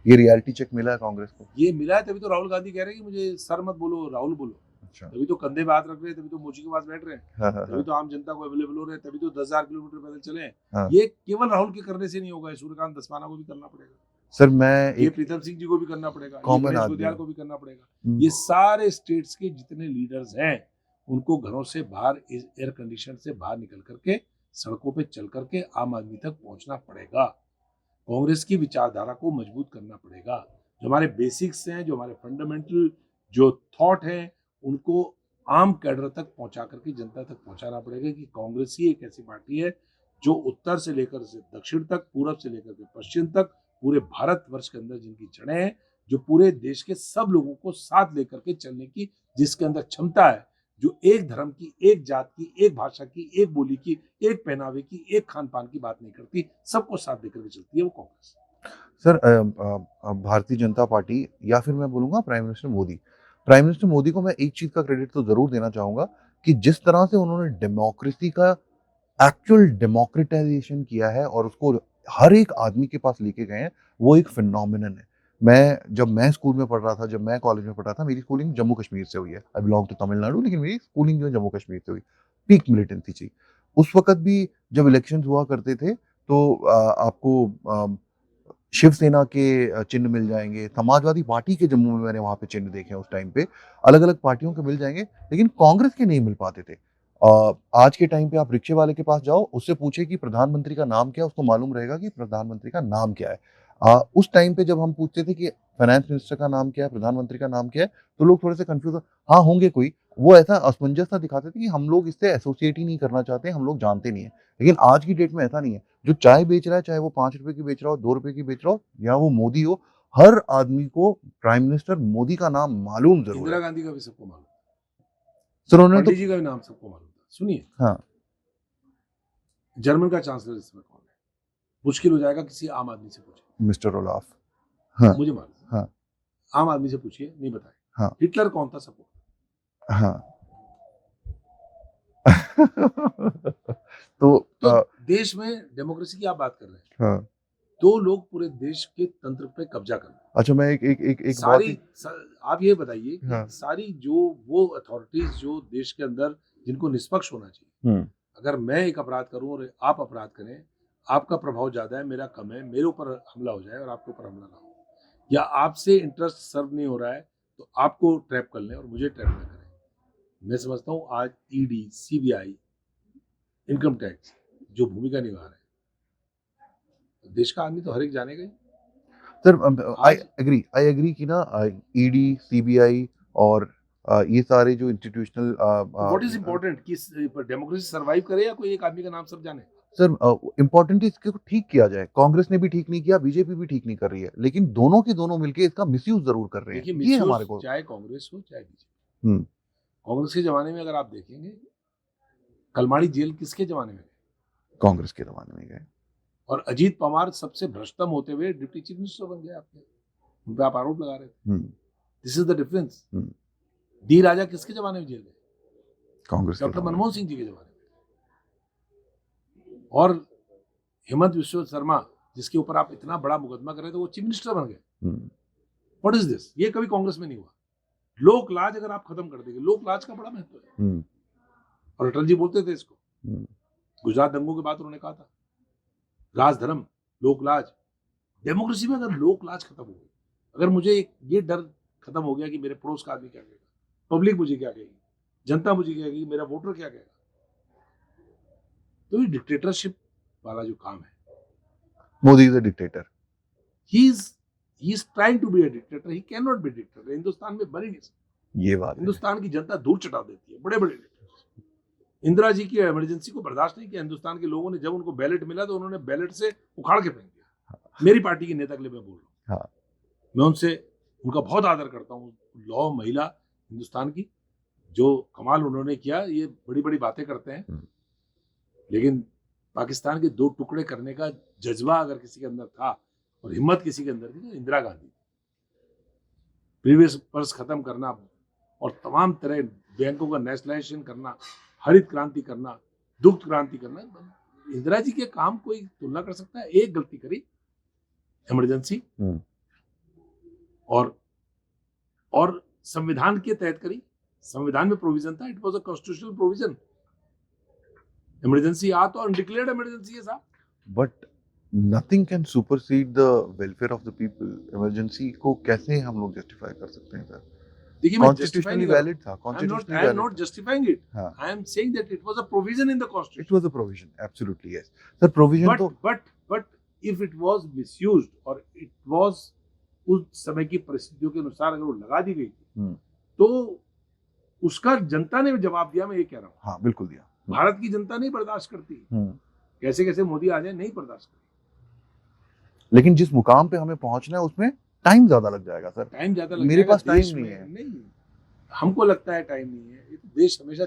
C: ये रियलिटी चेक मिला है कांग्रेस को।
B: ये मिला है, तभी तो राहुल गांधी कह रहे हैं कि मुझे सर मत बोलो, राहुल बोलो।
C: अच्छा।
B: तभी तो कंधे पे हाथ रख रहे हैं, तभी तो मोची के पास बैठ रहे हैं,
C: हाँ, हाँ,
B: तभी
C: हाँ।
B: तो आम जनता को अवेलेबल हो रहे हैं, तभी तो 10,000 किलोमीटर पैदल चले हैं।
C: हाँ।
B: ये केवल राहुल के करने से नहीं होगा, सूर्यकांत धस्माना को भी करना पड़ेगा,
C: सर, मैं
B: ये
C: एक
B: प्रीतम सिंह जी को भी करना पड़ेगा, ये
C: कॉमन
B: गणेश
C: आदमी
B: गोदियाल
C: हूँ।
B: को भी करना पड़ेगा।
C: हुँ।
B: ये सारे स्टेट्स के जितने लीडर्स हैं उनको घरों से बाहर एयर कंडीशन से बाहर निकल करके सड़कों पे चल करके आम आदमी तक पहुंचना पड़ेगा। कांग्रेस की विचारधारा को मजबूत करना पड़ेगा। जो हमारे बेसिक्स हैं, जो हमारे फंडामेंटल जो थॉट हैं, उनको आम कैडर तक पहुंचा करके जनता तक पहुंचाना पड़ेगा कि कांग्रेस ही एक ऐसी पार्टी है जो उत्तर से लेकर से दक्षिण तक, पूरब से लेकर के पश्चिम तक, पूरे भारतवर्ष के अंदर जिनकी जड़ें हैं, जो पूरे देश के सब लोगों को साथ लेकर के चलने की जिसके अंदर क्षमता है, जो एक धर्म की, एक जात की, एक भाषा की, एक बोली की, एक पहनावे की, एक खान पान की बात नहीं करती, सबको साथ लेकर के चलती है वो कांग्रेस।
C: सर, भारतीय जनता पार्टी, या फिर मैं बोलूँगा प्राइम मिनिस्टर मोदी को मैं एक चीज़ का क्रेडिट तो ज़रूर देना चाहूँगा कि जिस तरह से उन्होंने डेमोक्रेसी का एक्चुअल डेमोक्रेटाइजेशन किया है और उसको हर एक आदमी के पास लेके गए हैं, वो एक फिनोमिनन है। जब मैं स्कूल में पढ़ रहा था, जब मैं कॉलेज में पढ़ रहा था, मेरी स्कूलिंग जम्मू कश्मीर से हुई है। आई बिलॉन्ग टू तमिलनाडु, लेकिन मेरी स्कूलिंग जो है जम्मू कश्मीर से हुई। पीक मिलिटेंसी थी। उस वक़्त भी जब इलेक्शंस हुआ करते थे, तो आपको शिवसेना के चिन्ह मिल जाएँगे, समाजवादी पार्टी के जम्मू में मैंने वहाँ पे चिन्ह देखे हैं उस टाइम पे, अलग-अलग पार्टियों के मिल जाएँगे, लेकिन कांग्रेस के नहीं मिल पाते थे। आज के टाइम पे आप रिक्शे वाले के पास जाओ, उससे पूछिए कि प्रधानमंत्री का नाम क्या है, उसको मालूम रहेगा कि प्रधानमंत्री का नाम क्या है। उस टाइम पे जब हम पूछते थे कि फाइनेंस मिनिस्टर का नाम क्या है, प्रधानमंत्री का नाम क्या है, तो लोग थोड़े से कन्फ्यूज़ हाँ, होंगे कोई। वो ऐसा असमंजस सा दिखाते थे कि हम लोग इससे एसोसिएट ही नहीं करना चाहते, हम लोग जानते नहीं हैं। लेकिन आज की डेट में ऐसा नहीं है। जो चाय बेच रहा है, चाहे वो ₹5 की बेच रहा हो, ₹2 की बेच रहा हो, या वो मोदी हो, हर आदमी को प्राइम मिनिस्टर मोदी का नाम मालूम जरूर
B: इंदिरा
C: है।
B: गांधी का भी सबको मालूम था,
C: सर उन्होंने तो
B: पंडित जी का भी नाम सबको मालूम था। सुनिए,
C: हाँ
B: जर्मन का चांसलर इस समय कौन है? मुश्किल हो जाएगा, किसी आम आदमी से पूछिए।
C: Mister Olaf. हाँ
B: मुझे मालूम,
C: हाँ
B: आम आदमी से पूछिए, नहीं बताए।
C: हाँ
B: हिटलर कौन था सबको?
C: हाँ तो
B: तो देश में डेमोक्रेसी की आप बात कर रहे हैं,
C: हाँ
B: 2 लोग पूरे देश के तंत्र पे कब्जा कर रहे हैं।
C: अच्छा मैं एक बहुत
B: सारी
C: ही
B: आप ये बताइए कि
C: हाँ।
B: सारी जो वो अथॉरिटीज जो देश के अंदर जिनको निष्पक्ष होना चाहिए, अगर मैं एक अपराध करूं और आप अपराध करें, आपका प्रभाव ज्यादा है, मेरा कम है, मेरे ऊपर हमला हो जाए और आपके ऊपर हमला ना हो, या आपसे इंटरेस्ट सर्व नहीं हो रहा है तो आपको ट्रैप कर लें और मुझे ट्रैप ना करें। मैं समझता हूँ आज ईडी, सीबीआई, इनकम टैक्स जो भूमिका निभा रहे हैं, देश का आदमी तो हर एक जानेगा ही।
C: सर आई
B: आज
C: एग्री कि ना ईडी सीबीआई और ये सारे जो इंस्टीट्यूशनल
B: व्हाट इज इम्पोर्टेंट कि डेमोक्रेसी सरवाइव करे या कोई एक आदमी का नाम सब जाने?
C: सर इम्पोर्टेंट है इसको ठीक किया जाए। कांग्रेस ने भी ठीक नहीं किया, बीजेपी भी ठीक नहीं कर रही है, लेकिन दोनों के दोनों मिलके इसका मिसयूज जरूर कर रहे हैं।
B: देखिए,
C: ये हमारे को
B: चाहे कांग्रेस हो चाहे बीजेपी,
C: हम्म
B: कांग्रेस के जमाने में अगर आप देखेंगे, कलमाड़ी जेल किसके जमाने में गए?
C: कांग्रेस के जमाने में गए।
B: और अजीत पवार सबसे भ्रष्टतम होते हुए डिप्टी चीफ मिनिस्टर बन गए आपके, उन पे आप आरोप लगा रहे थे। This is the difference. D Raja किसके जमाने में जेल गए?
C: कांग्रेस के
B: डॉक्टर
C: जमाने में।
B: मनमोहन सिंह जी के जमाने में। और हेमंत विश्व शर्मा जिसके ऊपर आप इतना बड़ा मुकदमा कर रहे थे, वो चीफ मिनिस्टर बन गए। What is this? ये कभी कांग्रेस में नहीं हुआ। लोक लाज अगर आप खत्म कर देंगे, लोक लाज का बड़ा महत्व है। और अटल जी बोलते थे इसको, गुजरात दंगों के बाद उन्होंने कहा था, राजधर्म, लोक लाज। डेमोक्रेसी में अगर लोक लाज खत्म हो गई, अगर मुझे ये डर खत्म हो गया कि मेरे पड़ोस का आदमी क्या कहेगा, पब्लिक मुझे क्या कहेगी, जनता मुझे क्या कहेगी, मेरा वोटर क्या कहेगा, तो ये डिक्टेटरशिप वाला जो काम है,
C: Modi is a dictator.
B: He is trying to be a dictator, he can not be dictator. Hindustan में बन ही नहीं सकता।
C: ये बात है।
B: हिंदुस्तान की जनता धूल चटा देती है, बड़े बड़े डिक्टेटर। इंदिरा जी की इमरजेंसी को बर्दाश्त नहीं किया हिंदुस्तान के लोगों ने। जब उनको बैलेट मिला तो उन्होंने बैलेट से उखाड़ के फेंक दिया। मेरी पार्टी के नेता के लिए मैं बोल रहा हूँ। मैं उनका बहुत आदर करता हूँ। लौ महिला हिंदुस्तान की, जो कमाल उन्होंने किया। ये बड़ी बड़ी बातें करते हैं, लेकिन पाकिस्तान के 2 टुकड़े करने का जज्बा अगर किसी के अंदर था और हिम्मत किसी के अंदर थी तो इंदिरा गांधी। प्रीवियस पर्स खत्म करना और तमाम तरह बैंकों का नेशनलाइजेशन करना, हरित क्रांति करना, दुग्ध क्रांति करना, इंदिरा जी के काम कोई तुलना कर सकता है? एक गलती करी, इमरजेंसी, और संविधान के तहत करी। संविधान में प्रोविजन था, it was a constitutional provision. Emergency आ तो अनडिक्लेयर्ड इमरजेंसी है साहब।
C: But nothing can supersede the welfare of the people. Emergency को कैसे हम लोग जस्टिफाई कर सकते हैं सर?
B: देखिए, मैं
C: कॉन्स्टिट्यूशनली वैलिड था।
B: I am not justifying it. I am saying that it was a provision in the constitution.
C: It was a provision, absolutely yes. Sir, provision तो
B: but if it was misused और it was उस समय की परिस्थितियों के अनुसार अगर वो लगा दी गई थी, तो उसका जनता ने जवाब दिया। मैं ये कह रहा हूँ,
C: हाँ बिल्कुल दिया।
B: भारत की जनता नहीं बर्दाश्त करती। कैसे कैसे मोदी आ जाए, नहीं बर्दाश्त करती।
C: लेकिन जिस मुकाम पे हमें पहुंचना है उसमें टाइम ज्यादा लग जाएगा सर।
B: टाइम ज्यादा लग
C: मेरे
B: जाएगा,
C: पास टाइम नहीं है।
B: नहीं, हमको लगता है टाइम नहीं है। ये तो देश हमेशा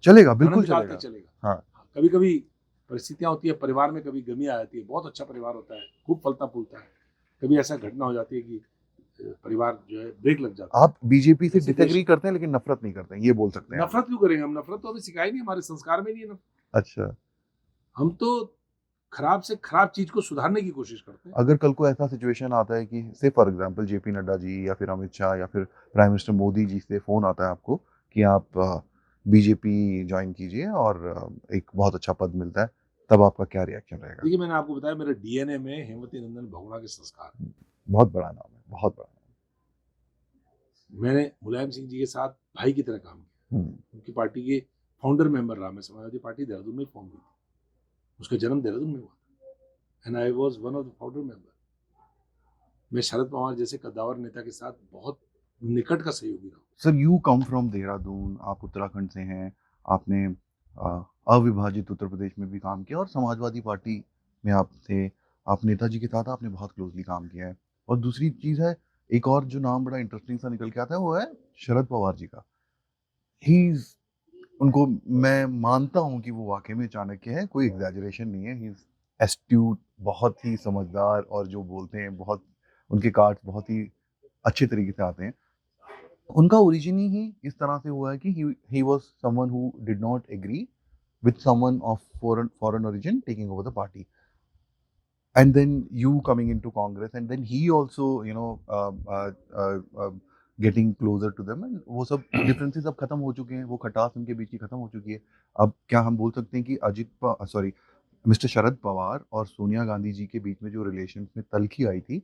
C: चलेगा, बिल्कुल
B: चलेगा।
C: हाँ।
B: कभी कभी परिस्थितियां होती है, परिवार में कभी गमी आ जाती है, बहुत अच्छा परिवार होता है, खूब फलता फूलता है, कभी ऐसा घटना हो जाती है कि परिवार जो है ब्रेक लग जाता है।
C: आप बीजेपी से डिसएग्री करते हैं लेकिन नफरत नहीं करते हैं, ये बोल सकते हैं।
B: नफरत क्यों करेंगे हम? नफरत तो हमें सिखाई नहीं, हमारे संस्कार में नहीं है नफरत।
C: अच्छा,
B: हम तो खराब से खराब चीज को सुधारने की कोशिश करते हैं।
C: अगर कल को ऐसा सिचुएशन आता है कि से for example JP Nadda ji या फिर अमित शाह या फिर प्राइम मिनिस्टर मोदी जी से फोन आता है आपको कि आप बीजेपी ज्वाइन कीजिए और एक बहुत अच्छा पद मिलता है, तब आपका क्या रिएक्शन रहेगा?
B: देखिए, मैंने आपको बताया, मेरे डीएनए में हेमवती नंदन बहुगुणा के संस्कार।
C: बहुत बड़ा नाम है, बहुत बड़ा नाम।
B: मैंने मुलायम सिंह जी के साथ भाई की तरह काम किया। उनकी पार्टी के फाउंडर मेंबर रहा मैं। समाजवादी पार्टी देहरादून में फॉर्म हुई थी, उसका जन्म देहरादून में हुआ था, and I was one of the founder member. मैं शरद पवार जैसे कद्दावर नेता के साथ बहुत निकट का सहयोगी रहा।
C: Sir, you come from Dehradun, आप उत्तराखंड से हैं, आपने अविभाजित उत्तर प्रदेश में भी काम किया और समाजवादी पार्टी में आप थे, आप नेताजी के साथ आपने बहुत क्लोजली काम किया है। और दूसरी चीज है, एक और जो नाम बड़ा इंटरेस्टिंग सा निकल के आता है वो है शरद पवार जी का। ही उनको मैं मानता हूँ कि वो वाकई में चाणक्य है, कोई एग्जैजरेशन नहीं है। ही इज एस्ट्यूट, बहुत ही समझदार, और जो बोलते हैं बहुत, उनके कार्ड्स बहुत ही अच्छे तरीके से आते हैं। उनका ओरिजिन ही इस तरह से हुआ है कि he was someone who did not agree with someone of foreign origin taking over the party, and then you coming into Congress, and then he also getting closer to them, and वो सब differences अब खत्म हो चुके हैं, वो खटास उनके बीच की खत्म हो चुकी है। अब क्या हम बोल सकते हैं कि मिस्टर शरद पवार और सोनिया गांधी जी के बीच में जो रिलेशन में तलखी आई थी,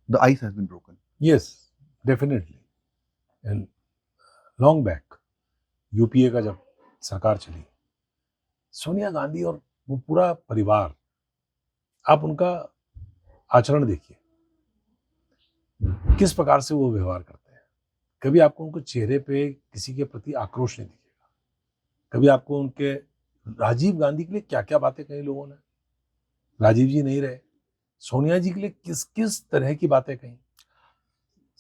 C: the ice has been broken.
B: Yes, definitely. And long back UPA का जब सरकार चली, सोनिया गांधी और वो पूरा परिवार, आप उनका आचरण देखिए, किस प्रकार से वो व्यवहार करते हैं। कभी आपको उनको चेहरे पे किसी के प्रति आक्रोश नहीं दिखेगा। कभी आपको उनके, राजीव गांधी के लिए क्या क्या बातें कही लोगों ने, राजीव जी नहीं रहे, सोनिया जी के लिए किस किस तरह की बातें कही।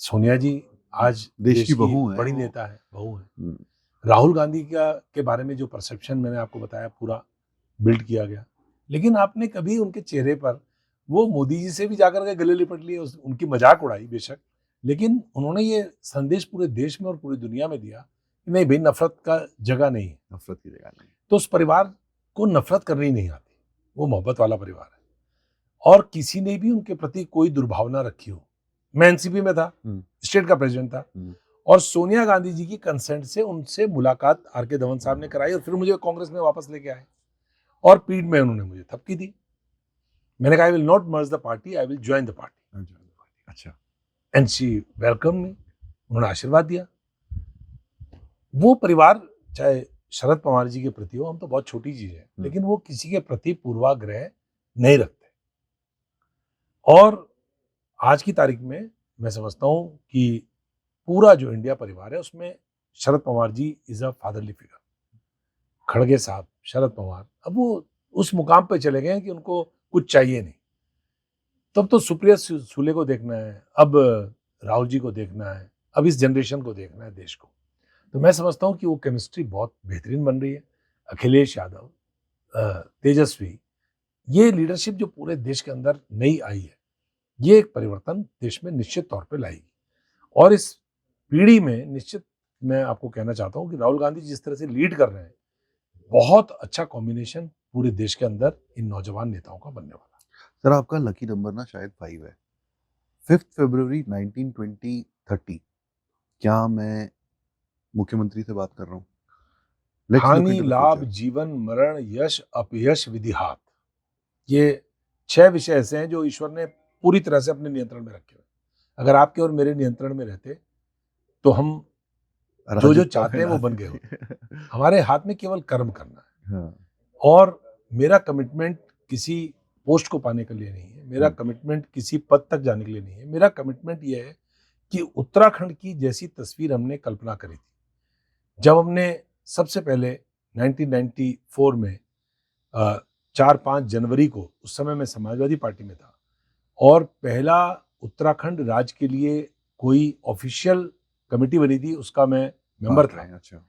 B: सोनिया जी आज
C: देश की बहू है,
B: बड़ी नेता है, बहू है। राहुल गांधी के बारे में जो परसेप्शन मैंने आपको बताया पूरा बिल्ड किया गया, लेकिन आपने कभी उनके चेहरे पर, वो मोदी जी से भी जाकर के गले लिपट लिए, उनकी मजाक उड़ाई बेशक, लेकिन उन्होंने ये संदेश पूरे देश में और पूरी दुनिया में दिया कि नहीं भाई, नफरत का जगह नहीं है,
C: नफरत की जगह नहीं।
B: तो उस परिवार को नफरत करनी नहीं आती, वो मोहब्बत वाला परिवार है, और किसी ने भी उनके प्रति कोई दुर्भावना रखी हो। मैं एनसीपी में था, स्टेट का प्रेसिडेंट था, और सोनिया गांधी जी की कंसेंट से उनसे मुलाकात आर.के. धवन साहब ने कराई, और फिर मुझे कांग्रेस में वापस लेके आए, और पीठ में उन्होंने मुझे थपकी दी। मैंने कहा, I will not merge the party, I will join the party.
C: अच्छा।
B: एंड शी वेलकम मी, उन्होंने आशीर्वाद दिया। वो परिवार, चाहे शरद पवार जी के प्रति हो, हम तो बहुत छोटी चीज है, लेकिन वो किसी के प्रति पूर्वाग्रह नहीं रखते। और आज की तारीख में मैं समझता हूं कि पूरा जो इंडिया परिवार है, उसमें Sharad Pawar ji is a fatherly figure. खड़गे साहब, शरद पवार, अब वो उस मुकाम पे चले गए हैं कि उनको कुछ चाहिए नहीं। तब तो सुप्रिया सुले को देखना है, अब राहुल जी को देखना है, अब इस जनरेशन को देखना है, देश को। तो मैं समझता हूँ कि वो केमिस्ट्री बहुत बेहतरीन बन रही है। अखिलेश यादव, तेजस्वी, ये लीडरशिप जो पूरे देश के अंदर नई आई है, ये एक परिवर्तन देश में निश्चित तौर पे लाएगी। और इस पीढ़ी में निश्चित, मैं आपको कहना चाहता हूँ कि राहुल गांधी जिस तरह से लीड कर रहे हैं, बहुत अच्छा कॉम्बिनेशन पूरे देश के अंदर इन नौजवान नेताओं का बनने वाला।
C: सर, आपका लकी नंबर ना शायद 5 है। 5 फरवरी 1920-30, क्या मैं मुख्यमंत्री से बात कर रहा हूँ?
B: हानि लाभ जीवन मरण यश अपयश विधिहात, ये 6 विषय ऐसे हैं जो ईश्वर ने पूरी तरह से अपने नियंत्रण में रखे हुए। अगर आपके और मेरे नियंत्रण में रहते तो हम जो जो चाहते हैं वो बन गए होते। हमारे हाथ में केवल कर्म करना है।
C: हाँ।
B: और मेरा कमिटमेंट किसी पोस्ट को पाने के लिए नहीं है, मेरा कमिटमेंट किसी पद तक जाने के लिए नहीं है। मेरा कमिटमेंट ये है कि उत्तराखंड की जैसी तस्वीर हमने कल्पना करी थी, जब हमने सबसे पहले 1994 में 4-5 जनवरी को, उस समय मैं समाजवादी पार्टी में था, और पहला उत्तराखंड राज्य के लिए कोई ऑफिशियल कमेटी बनी थी, उसका मैं मेंबर था।
C: अच्छा।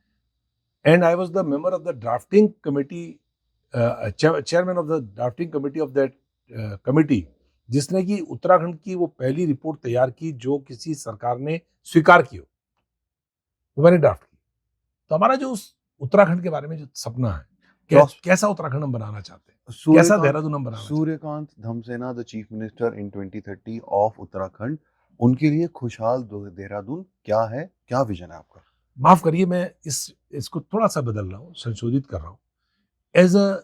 B: And I was the member of the drafting committee, chairman of the drafting committee of that committee, जिसने कि उत्तराखंड की वो पहली रिपोर्ट तैयार की जो किसी सरकार ने स्वीकार की हो, वो मैंने ड्राफ्ट की। तो हमारा जो उस उत्तराखंड के बारे में जो सपना है, कैसा उत्तराखंड हम बनाना चाहते हैं, कैसा देहरादून हम बनाना चाहते हैं।
C: Suryakant Dhasmana, the chief minister in 2030 of Uttarakhand, उनके लिए खुशहाल देहरादून क्या है, क्या विजन है आपका?
B: माफ करिए, मैं इसको थोड़ा सा बदल रहा हूँ, संशोधित कर रहा हूँ। As a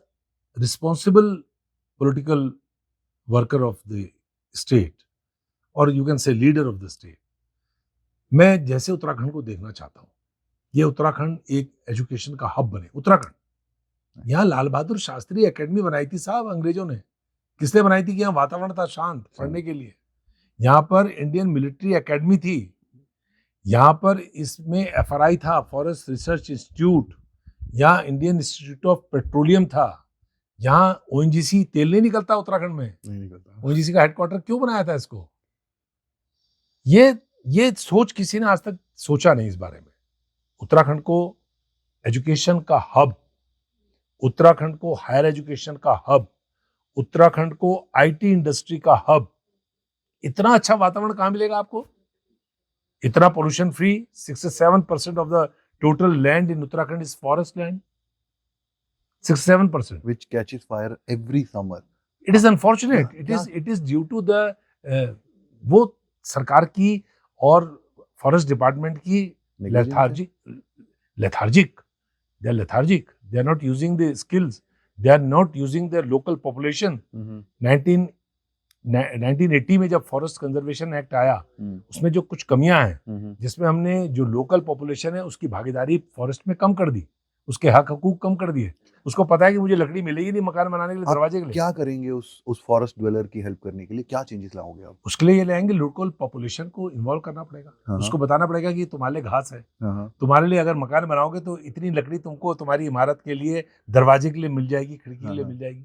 B: responsible political worker of the state, और you can say leader of the state, मैं जैसे उत्तराखंड को देखना चाहता हूँ, ये उत्तराखंड एक एजुकेशन का हब बने। उत्तराखंड, यहाँ लाल बहादुर शास्त्री एकेडमी बनाई थी साहब अंग्रेजों ने। किसने बनाई थी? कि यहाँ वातावरण था शांत पढ़ने के लिए। यहाँ पर इंडियन मिलिट्री एकेडमी थी, यहाँ पर इसमें FRI था, फॉरेस्ट रिसर्च इंस्टीट्यूट, यहाँ इंडियन इंस्टीट्यूट ऑफ पेट्रोलियम था, यहाँ ONGC, तेल नहीं निकलता उत्तराखंड में,
C: नहीं निकलता।
B: ONGC का हेडक्वार्टर क्यों बनाया था इसको? ये सोच किसी ने आज तक सोचा नहीं इस बारे में। उत्तराखंड को एजुकेशन का हब, उत्तराखंड को हायर एजुकेशन का हब, उत्तराखंड को आईटी इंडस्ट्री का हब, इतना अच्छा वातावरण कहां मिलेगा आपको? इतना pollution free, 67% of the total land in Uttarakhand is forest land, 67%.
C: which catches fire every summer.
B: It is unfortunate.
C: Yeah,
B: It is due to the वो सरकार की और फॉरेस्ट डिपार्टमेंट की lethargic. They are lethargic. They are not using the skills. They are not using their local population. 1980 में जब forest conservation act आया, उसमें जो कुछ कमियां हैं, जिसमें हमने जो लोकल पॉपुलेशन है उसकी भागीदारी फॉरेस्ट में कम कर दी, उसके हक हकूक कम कर दिए। उसको पता है कि मुझे लकड़ी मिलेगी नहीं मकान बनाने के लिए, दरवाजे के लिए।
C: क्या करेंगे उस फॉरेस्ट ड्वेलर की हेल्प करने के लिए? क्या चेंजेस लाओगे आप?
B: उसके लिए ये लाएंगे, लोकल पॉपुलेशन को इन्वॉल्व करना पड़ेगा।
C: हाँ।
B: उसको बताना पड़ेगा कि तुम्हारे लिए घास है,
C: हाँ।
B: तुम्हारे लिए अगर मकान बनाओगे तो इतनी लकड़ी तुमको तुम्हारी इमारत के लिए, दरवाजे के लिए मिल जाएगी, खिड़की के लिए मिल जाएगी,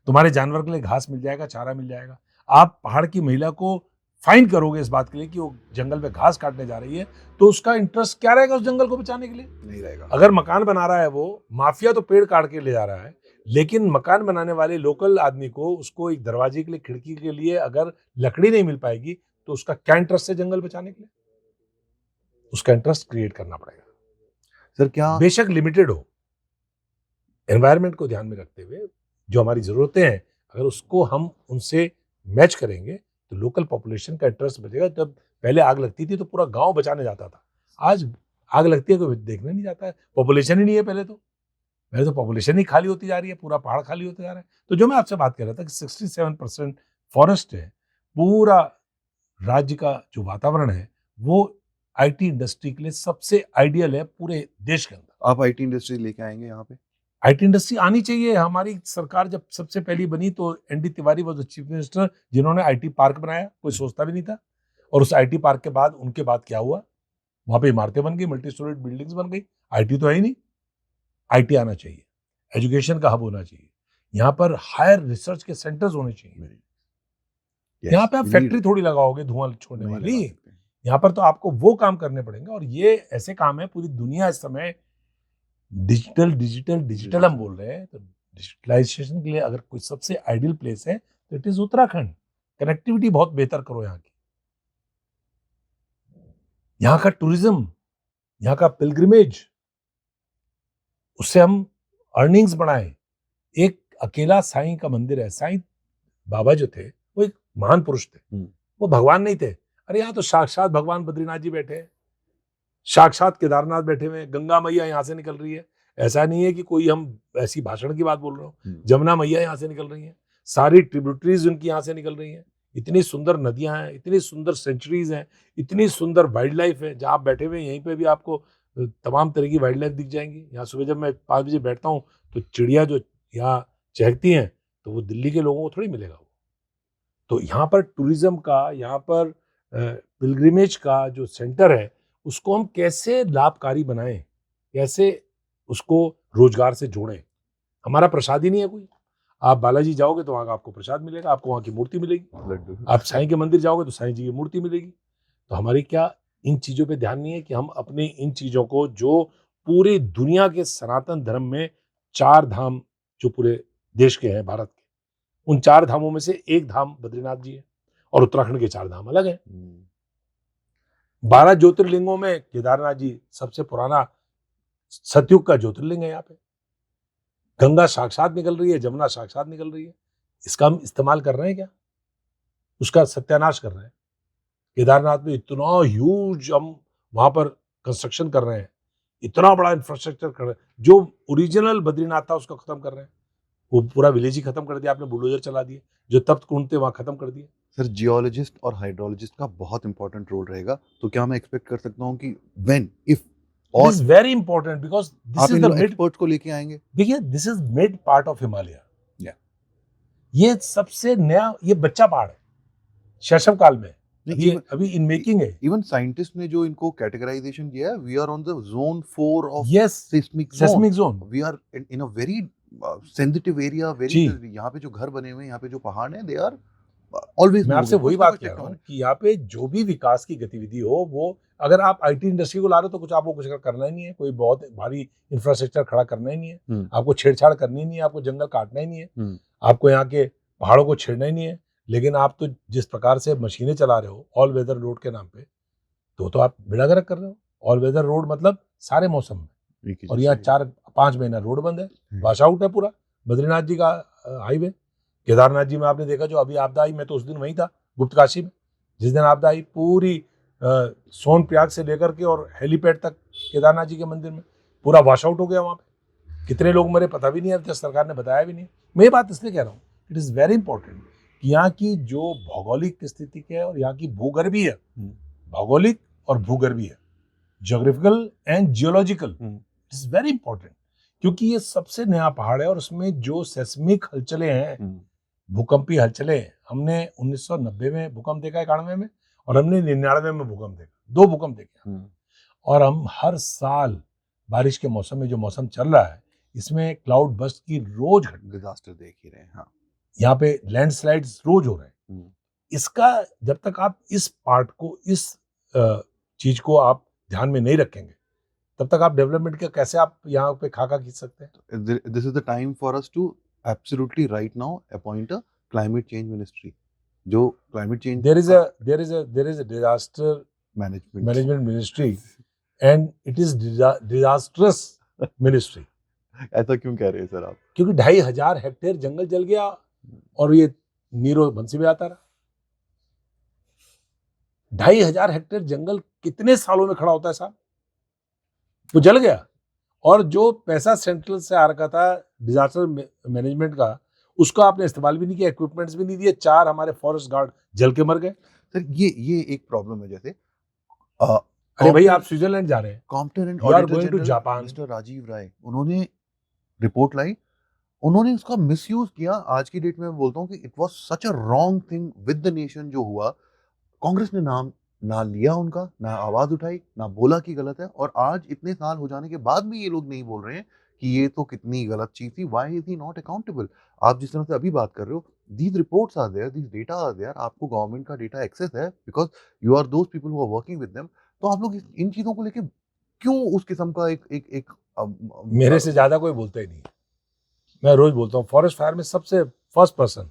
B: तुम्हारे जानवर के लिए घास मिल जाएगा, चारा मिल जाएगा। आप पहाड़ की महिला को फाइन करोगे इस बात के लिए कि वो जंगल में घास काटने जा रही है, तो उसका इंटरेस्ट क्या रहेगा उस जंगल को बचाने के लिए?
C: नहीं रहेगा।
B: अगर मकान बना रहा है वो, माफिया तो पेड़ काट के ले जा रहा है, लेकिन मकान बनाने वाले लोकल आदमी को, उसको एक दरवाजे के लिए, खिड़की के लिए अगर लकड़ी नहीं मिल पाएगी तो उसका क्या इंटरेस्ट है जंगल बचाने के लिए? उसका इंटरेस्ट क्रिएट करना पड़ेगा
C: सर। क्या
B: बेशक लिमिटेड हो, एनवायरनमेंट को ध्यान में रखते हुए जो हमारी जरूरतें हैं, अगर उसको हम उनसे मैच करेंगे तो लोकल पॉपुलेशन का इंटरेस्ट बचेगा। जब पहले आग लगती थी तो पूरा गांव बचाने जाता था, आज आग लगती है कोई देखने नहीं जाता है, पॉपुलेशन ही नहीं है। पहले तो पॉपुलेशन ही खाली होती जा रही है, पूरा पहाड़ खाली होते जा रहा है। तो जो मैं आपसे बात कर रहा था कि 67% फॉरेस्ट है, पूरा राज्य का जो वातावरण है वो आईटी इंडस्ट्री के लिए सबसे आइडियल है पूरे देश के अंदर।
C: आप आईटी इंडस्ट्री लेके आएंगे यहाँ पे?
B: आईटी इंडस्ट्री आनी चाहिए। हमारी सरकार जब सबसे पहली बनी तो ND Tiwari was the chief minister, जिन्होंने आईटी पार्क बनाया, कोई सोचता भी नहीं था। और उस आईटी पार्क के बाद उनके बाद क्या हुआ, वहां पे इमारतें बन गई, मल्टी स्टोरेड बिल्डिंग्स बन गई। आईटी तो है ही नहीं। आईटी आना चाहिए, एजुकेशन का हब होना चाहिए, यहाँ पर हायर रिसर्च के सेंटर्स होने चाहिए। यहाँ पे आप फैक्ट्री थोड़ी लगाओगे धुआं छोड़ने वाली, यहाँ पर तो आपको वो काम करने पड़ेंगे। और ये ऐसे काम है, पूरी दुनिया इस समय डिजिटल हम बोल रहे हैं, तो डिजिटलाइजेशन के लिए अगर कोई सबसे आइडियल प्लेस है तो इट इज उत्तराखंड। कनेक्टिविटी बहुत बेहतर करो यहाँ की, यहाँ का टूरिज्म, यहाँ का पिलग्रिमेज, उससे हम अर्निंग्स बढ़ाएं। एक अकेला साईं का मंदिर है, साईं बाबा जो थे वो एक महान पुरुष थे, वो भगवान नहीं थे। अरे यहाँ तो साक्षात भगवान बद्रीनाथ जी बैठे हैं, साक्षात केदारनाथ बैठे हुए हैं, गंगा मैया यहाँ से निकल रही है। ऐसा नहीं है कि कोई हम ऐसी भाषण की बात बोल रहे हो, जमुना मैया यहाँ से निकल रही है, सारी ट्रिब्यूटरीज उनकी यहाँ से निकल रही हैं। इतनी सुंदर नदियां हैं, इतनी सुंदर सेंचुरीज हैं, इतनी सुंदर वाइल्ड लाइफ है। जहाँ आप बैठे हुए यहीं पे भी आपको तमाम तरह की वाइल्ड लाइफ दिख जाएंगी। यहाँ सुबह जब मैं 5 बजे बैठता हूँ तो चिड़िया जो यहाँ चहकती हैं, तो वो दिल्ली के लोगों को थोड़ी मिलेगा वो। तो यहाँ पर टूरिज्म का, यहाँ पर पिलग्रिमेज का जो सेंटर है, उसको हम कैसे लाभकारी बनाएं, कैसे उसको रोजगार से जोड़ें। हमारा प्रसाद ही नहीं है कोई। आप बालाजी जाओगे तो वहाँ का आपको प्रसाद मिलेगा, आपको वहाँ की मूर्ति मिलेगी। आप साईं के मंदिर जाओगे तो साईं जी की मूर्ति मिलेगी। तो हमारी क्या इन चीज़ों पे ध्यान नहीं है कि हम अपने इन चीज़ों को, जो पूरी दुनिया के सनातन धर्म में 4 धाम जो पूरे देश के हैं, भारत के, उन 4 धामों में से एक धाम बद्रीनाथ जी है और उत्तराखंड के 4 धाम अलग हैं। 12 ज्योतिर्लिंगों में केदारनाथ जी सबसे पुराना सतयुग का ज्योतिर्लिंग है। यहाँ पे गंगा साक्षात निकल रही है, जमुना साक्षात निकल रही है। इसका हम इस्तेमाल कर रहे हैं क्या? उसका सत्यानाश कर रहे हैं। केदारनाथ में इतना ह्यूज हम वहां पर कंस्ट्रक्शन कर रहे हैं, इतना बड़ा इंफ्रास्ट्रक्चर कर रहे हैं। जो ओरिजिनल बद्रीनाथ था उसको खत्म कर रहे हैं। वो पूरा विलेज ही खत्म कर दिया आपने, बुलडोजर चला दिए। जो तप्त कुंड थे वहां खत्म कर दिए।
C: सर, जियोलॉजिस्ट और हाइड्रोलॉजिस्ट का बहुत इंपॉर्टेंट रोल रहेगा। तो क्या मैं एक्सपेक्ट कर सकता हूँ कि when if
B: It is very important because this is the mid
C: experts को लेके आएंगे?
B: देखिए, this is mid part of Himalaya.
C: Yeah.
B: ये सबसे नया, ये बच्चा पहाड़ है शैशव काल में, अभी इन मेकिंग है।
C: इवन साइंटिस्ट ने जो इनको कैटेगराइजेशन किया है, we are on the zone 4 of
B: seismic zone.
C: We are in a very sensitive area, very. यहाँ पे जो घर बने हुए हैं, यहाँ पे जो पहाड़ हैं, दे आर ऑलवेज
B: मैं आपसे वही बात कह रहा हूँ कि यहाँ पे जो भी विकास की गतिविधि हो, वो अगर आप आईटी इंडस्ट्री को ला रहे हो तो कुछ आपको कुछ करना ही नहीं है, कोई बहुत भारी इंफ्रास्ट्रक्चर खड़ा करना ही नहीं है, आपको छेड़छाड़ करनी नहीं है, आपको जंगल काटना ही नहीं है, आपको यहाँ के पहाड़ों को छेड़ना ही नहीं है। लेकिन आप तो जिस प्रकार से मशीनें चला रहे हो ऑल वेदर रोड के नाम पे, तो आप बेड़ा गर्क कर रहे हो। ऑल वेदर रोड मतलब सारे मौसम में, और यहाँ 4-5 महीना रोड बंद है, वॉश आउट है पूरा। बद्रीनाथ जी का हाईवे, केदारनाथ जी में आपने देखा जो अभी आपदा आई, मैं तो उस दिन वहीं था गुप्तकाशी में, जिस दिन आपदा आई पूरी सोनप्रयाग से लेकर के और हेलीपैड तक केदारनाथ जी के मंदिर में पूरा वॉश आउट हो गया। वहाँ पे कितने लोग मरे पता भी नहीं है, सरकार ने बताया भी नहीं। मैं ये बात इसलिए कह रहा हूँ, इट इज़ वेरी इंपॉर्टेंट कि यहाँ की जो भौगोलिक स्थिति है और यहाँ की भूगर्भीय है, भौगोलिक और भूगर्भीय है, geographical and geological, it is very important, क्योंकि ये सबसे नया पहाड़ है और उसमें जो सेस्मिक हलचलें हैं, भूकंपी हलचलें, हमने 1990 में भूकंप देखा, 91 में, और हमने 99 में भूकंप देखा, 2 भूकंप देखे। और हम हर साल बारिश के मौसम में जो मौसम चल रहा है, इसमें क्लाउड बस्ट की रोज
C: डिजास्टर देख ही रहे हैं। हाँ,
B: यहाँ पे लैंडस्लाइड्स रोज हो रहे हैं। इसका जब तक आप इस पार्ट को, इस चीज को आप ध्यान में नहीं रखेंगे, तब तक आप डेवलपमेंट का कैसे आप यहाँ पे खाका खींच सकते हैं।
C: This is the time for us to absolutely right now appoint a climate change ministry, जो climate change,
B: there is a disaster management ministry and it is disastrous ministry.
C: ऐसा क्यों कह रहे हैं सर आप?
B: क्योंकि 2500 हेक्टेयर जंगल जल गया और ये नीरो बंसी में आता रहा। 2500 हेक्टेयर जंगल कितने सालों में खड़ा होता है साहब? वो जल गया, और जो पैसा सेंट्रल से आ रखा था डिजास्टर मैनेजमेंट का, उसका आपने इस्तेमाल भी नहीं किया, इक्विपमेंट्स भी नहीं दिए। 4 हमारे फॉरेस्ट गार्ड जल के मर गए।
C: सर ये एक प्रॉब्लम है। जैसे
B: अरे भाई, आप स्विट्जरलैंड जा रहे हैं,
C: comptroller and
B: You are
C: auditor
B: going to
C: general
B: Japan.
C: Mister Rajiv Rai, उन्होंने रिपोर्ट लाई, उन्होंने उसका मिसयूज किया। आज की डेट में मैं बोलता हूँ कि it was such a wrong thing with the nation जो हुआ। कांग्रेस ने नाम ना लिया उनका, ना आवाज उठाई, ना बोला कि गलत है, और आज इतने साल हो जाने के बाद भी ये लोग नहीं बोल रहे हैं कि ये तो कितनी गलत चीज थी। Why is he not accountable? आप जिस तरह से अभी बात कर रहे हो, these reports are there, these data are there, आपको गवर्नमेंट का डेटा एक्सेस है, because you are those people who are working with them. तो आप लोग इन चीजों को लेके क्यों उस किस्म का एक
B: मेरे से ज्यादा कोई बोलता ही नहीं। मैं रोज बोलता हूँ, फॉरेस्ट फायर में सबसे first person,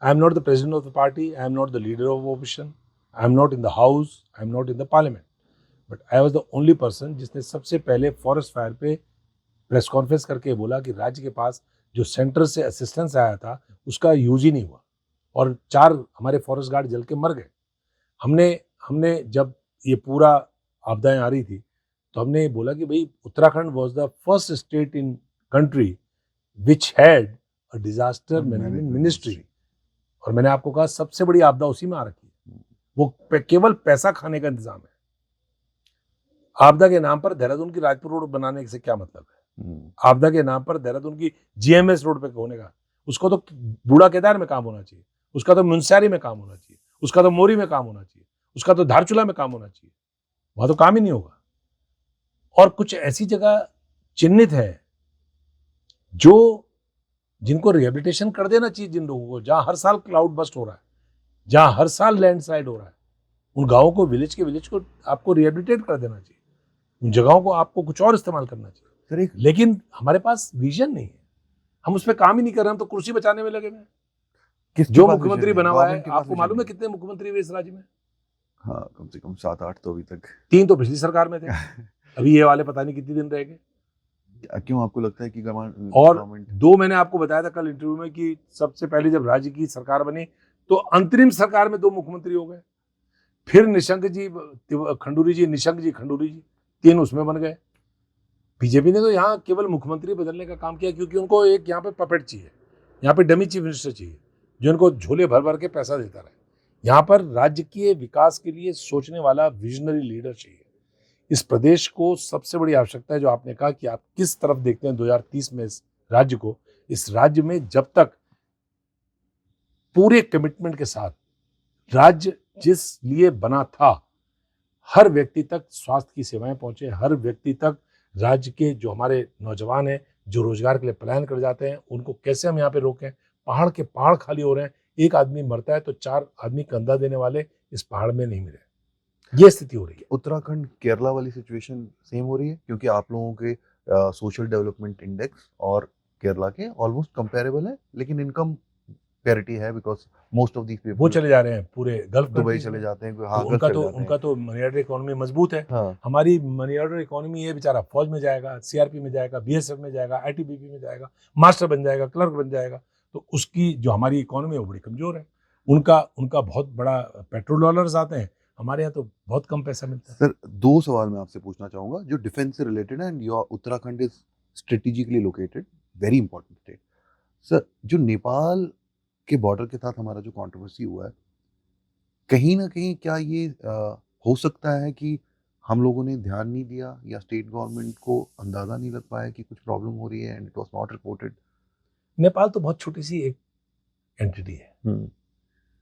B: I am not the president of the party, I am not the leader of opposition, I am not in the house, I am not in the parliament, but I was the only person जिसने सबसे पहले forest fire पे press conference करके बोला कि राज्य के पास जो सेंटर से असिस्टेंस आया था उसका यूज ही नहीं हुआ, और 4 हमारे फॉरेस्ट गार्ड जल के मर गए। हमने जब ये पूरा आपदाएं आ रही थी, तो हमने बोला कि भाई Uttarakhand was the first state in country which had a disaster management ministry, और मैंने आपको कहा सबसे बड़ी आपदा उसी में आ रखी है। वो केवल पैसा खाने का इंतजाम है। आपदा के नाम पर देहरादून की राजपुर रोड बनाने से क्या मतलब है? आपदा के नाम पर देहरादून की जीएमएस रोड पे होने का, उसको तो बूढ़ा केदार में काम होना चाहिए, उसका तो मुंशियारी में काम होना चाहिए, उसका तो मोरी में काम होना चाहिए, उसका तो धारचूला में काम होना चाहिए। वहां तो काम ही नहीं होगा। और कुछ ऐसी जगह चिन्हित है जो जिनको रिहेबिलिटेशन कर देना चाहिए, जिन लोगों को, जहां हर साल क्लाउड बस्ट हो रहा है, जहां हर साल लैंडस्लाइड हो रहा है, उन गांवों को, विलेज को आपको रिहेबिलिटेट कर देना चाहिए। उन जगहों को आपको कुछ और इस्तेमाल करना चाहिए। लेकिन हमारे पास विजन नहीं है, हम उस पर काम ही नहीं कर रहे। हम तो कुर्सी बचाने में लगे हुए। जो मुख्यमंत्री बना हुआ है, आपको मालूम है कितने मुख्यमंत्री हुए इस राज्य में?
C: हाँ, कम से कम 7-8 तो अभी तक।
B: 3 तो पिछली सरकार में थे। अभी ये वाले पता नहीं कितने दिन रहेंगे।
C: क्यों आपको लगता है कि
B: और 2 मैंने आपको बताया था कल इंटरव्यू में कि सबसे पहले जब राज्य की सरकार बनी तो अंतरिम सरकार में 2 मुख्यमंत्री हो गए। फिर निशंक जी खंडूरी जी 3 उसमें बन गए। बीजेपी ने तो यहाँ केवल मुख्यमंत्री बदलने का काम किया, क्योंकि उनको एक यहाँ पे पपेट चाहिए, यहाँ पे डमी चीफ मिनिस्टर चाहिए जो इनको झोले भर भर के पैसा देता रहे। यहाँ पर राज्य के विकास के लिए सोचने वाला विजनरी लीडर चाहिए। इस प्रदेश को सबसे बड़ी आवश्यकता है, जो आपने कहा कि आप किस तरफ देखते हैं 2030 में इस राज्य को। इस राज्य में जब तक पूरे कमिटमेंट के साथ राज्य जिस लिए बना था, हर व्यक्ति तक स्वास्थ्य की सेवाएं पहुंचे, हर व्यक्ति तक राज्य के जो हमारे नौजवान हैं जो रोजगार के लिए पलायन कर जाते हैं, उनको कैसे हम यहाँ पे रोकें, पहाड़ के पहाड़ खाली हो रहे हैं, एक आदमी मरता है तो 4 आदमी कंधा देने वाले इस पहाड़ में नहीं मिले। ये स्थिति हो रही है।
C: उत्तराखंड केरला वाली सिचुएशन सेम हो रही है, क्योंकि आप लोगों के सोशल डेवलपमेंट इंडेक्स और केरला के ऑलमोस्ट कंपेरेबल है, लेकिन इनकम पैरिटी है, बिकॉज मोस्ट ऑफ दीस
B: वो
C: पीपल
B: चले जा रहे हैं पूरे गल्फ
C: दुबई
B: कंट्रीज
C: चले
B: में।
C: जाते हैं,
B: तो
C: हाँ,
B: उनका
C: चले
B: तो
C: जाते हैं।
B: उनका तो मनी ऑर्डर इकोनॉमी मजबूत है।
C: हाँ,
B: हमारी मनी ऑर्डर इकोनॉमी है, बेचारा फौज में जाएगा, सीआरपी में जाएगा, बीएसएफ में जाएगा, आईटीबीपी में जाएगा, मास्टर बन जाएगा, क्लर्क बन जाएगा, तो उसकी जो हमारी इकोनॉमी है वो बड़ी कमजोर है। उनका उनका बहुत बड़ा पेट्रोल डॉलर्स आते हैं, हमारे यहाँ तो बहुत कम पैसा मिलता है।
C: सर 2 सवाल मैं आपसे पूछना चाहूंगा जो डिफेंस से रिलेटेड है, and your Uttarakhand is strategically located, very important state. Sir, जो नेपाल के बॉर्डर के साथ हमारा जो कंट्रोवर्सी हुआ है, कहीं ना कहीं क्या ये हो सकता है कि हम लोगों ने ध्यान नहीं दिया, या स्टेट गवर्नमेंट को अंदाजा नहीं लग पाया कि कुछ प्रॉब्लम हो रही है, and it was not reported?
B: Nepal तो बहुत छोटी सी एक एंटिटी है,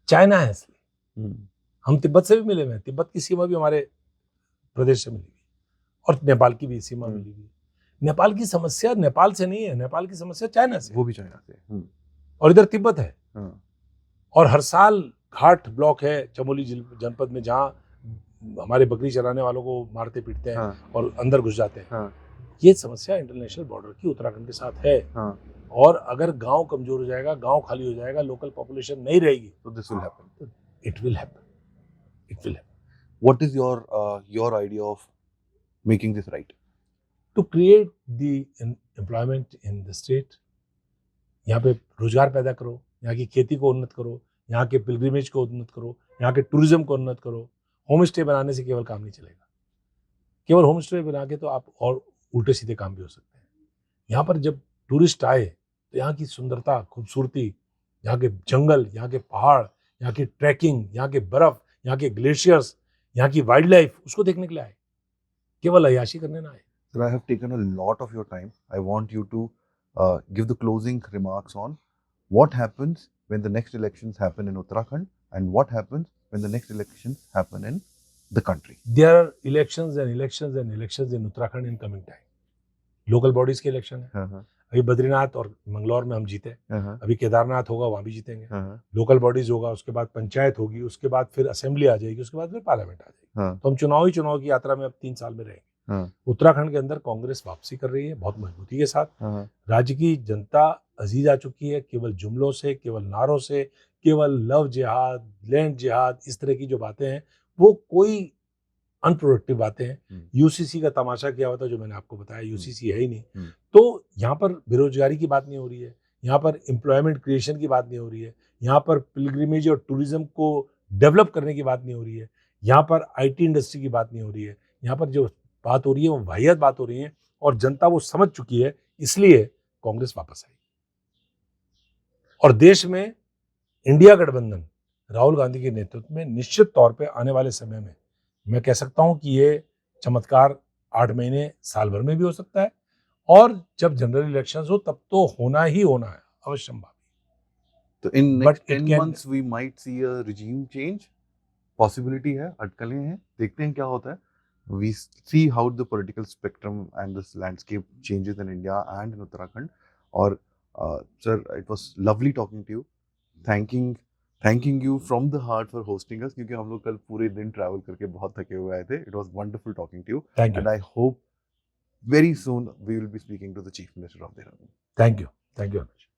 B: चाइना है इसलिए। हम तिब्बत से भी मिले हुए हैं, तिब्बत की सीमा भी हमारे प्रदेश से मिली हुई और नेपाल की भी सीमा मिली हुई। नेपाल की समस्या नेपाल से नहीं है, नेपाल की समस्या चाइना से,
C: वो भी चाइना से।
B: और इधर तिब्बत है।
C: हाँ।
B: और हर साल घाट ब्लॉक है चमोली जनपद में, जहाँ हमारे बकरी चराने वालों को मारते पीटते हैं
C: हाँ।
B: और अंदर घुस जाते हैं।
C: हाँ।
B: ये समस्या इंटरनेशनल बॉर्डर की उत्तराखंड के साथ है।
C: हाँ।
B: और अगर गांव कमजोर हो जाएगा, गांव खाली हो जाएगा, लोकल पॉपुलेशन नहीं रहेगी,
C: तो this will happen.
B: It will happen, it will happen.
C: What is your idea of making this right?
B: To create the employment in the state, यहाँ पे रोजगार पैदा करो, यहाँ की खेती को उन्नत करो, यहाँ के पिलग्रिमेज को उन्नत करो, यहाँ के टूरिज्म को उन्नत करो। होम स्टे बनाने से केवल काम नहीं चलेगा, केवल होम स्टे बना के तो आप और उल्टे सीधे काम भी हो सकते हैं। यहाँ पर जब टूरिस्ट आए तो यहाँ की सुंदरता, खूबसूरती, यहाँ के जंगल, यहाँ के पहाड़, यहाँ की ट्रैकिंग, यहाँ के बर्फ, यहाँ के ग्लेशियर्स, यहाँ की वाइल्ड लाइफ, उसको देखने के लिए आए, केवल अय्याशी करने ना आए।
C: Sir, I have taken a lot of your time. I want you to give the closing remarks on what happens when the next elections happen in Uttarakhand, and what happens when the next elections happen in the country.
B: There are elections and elections and elections in Uttarakhand in coming time. Local bodies के election है।
C: हाँ।
B: अभी बद्रीनाथ और मंगलौर में हम जीते,
C: हाँ।
B: अभी केदारनाथ होगा, वहाँ भी जीतेंगे।
C: हाँ।
B: लोकल बॉडीज होगा, उसके बाद पंचायत होगी, उसके बाद फिर असेंबली आ जाएगी, उसके बाद फिर पार्लियामेंट आ जाएगी।
C: हाँ।
B: तो हम चुनाव की यात्रा में अब 3 साल में रहेंगे।
C: हाँ।
B: उत्तराखंड के अंदर कांग्रेस वापसी कर रही है बहुत मजबूती के साथ।
C: हाँ।
B: राज्य की जनता अजीज आ चुकी है, केवल जुमलों से, केवल नारों से, केवल लव जिहाद, लैंड जिहाद, इस तरह की जो बातें हैं वो कोई अनप्रोडक्टिव बातें हैं। यूसीसी का तमाशा किया हुआ था, जो मैंने आपको बताया, यूसीसी है ही नहीं। तो यहाँ पर बेरोजगारी की बात नहीं हो रही है, यहाँ पर एम्प्लॉयमेंट क्रिएशन की बात नहीं हो रही है, यहाँ पर पिलग्रिमेज और टूरिज्म को डेवलप करने की बात नहीं हो रही है, यहाँ पर आईटी इंडस्ट्री की बात नहीं हो रही है। यहाँ पर जो बात हो रही है वो वाहियात बात हो रही है, और जनता वो समझ चुकी है, इसलिए कांग्रेस वापस आई। और देश में इंडिया गठबंधन राहुल गांधी के नेतृत्व में निश्चित तौर पे आने वाले समय में मैं कह सकता हूं कि ये चमत्कार 8 महीने, साल भर में भी हो सकता है, और जब जनरल इलेक्शंस हो तब तो होना ही होना है, अवश्य भावी।
C: तो इन
B: But
C: next
B: it
C: 10
B: can-
C: months we might see a regime change, possibility है, अटकलें हैं, देखते हैं क्या होता है। We see how the political spectrum and this landscape changes in India and in Uttarakhand. और sir, it was lovely talking to you. Thanking you from the heart for hosting us, क्योंकि हम लोग कल पूरे दिन ट्रैवल करके बहुत थके हुए आए थे. It was wonderful talking to you.
B: Thank you.
C: And I hope very soon we will be speaking to the Chief Minister of Dehradun.
B: Thank you. Thank you very much.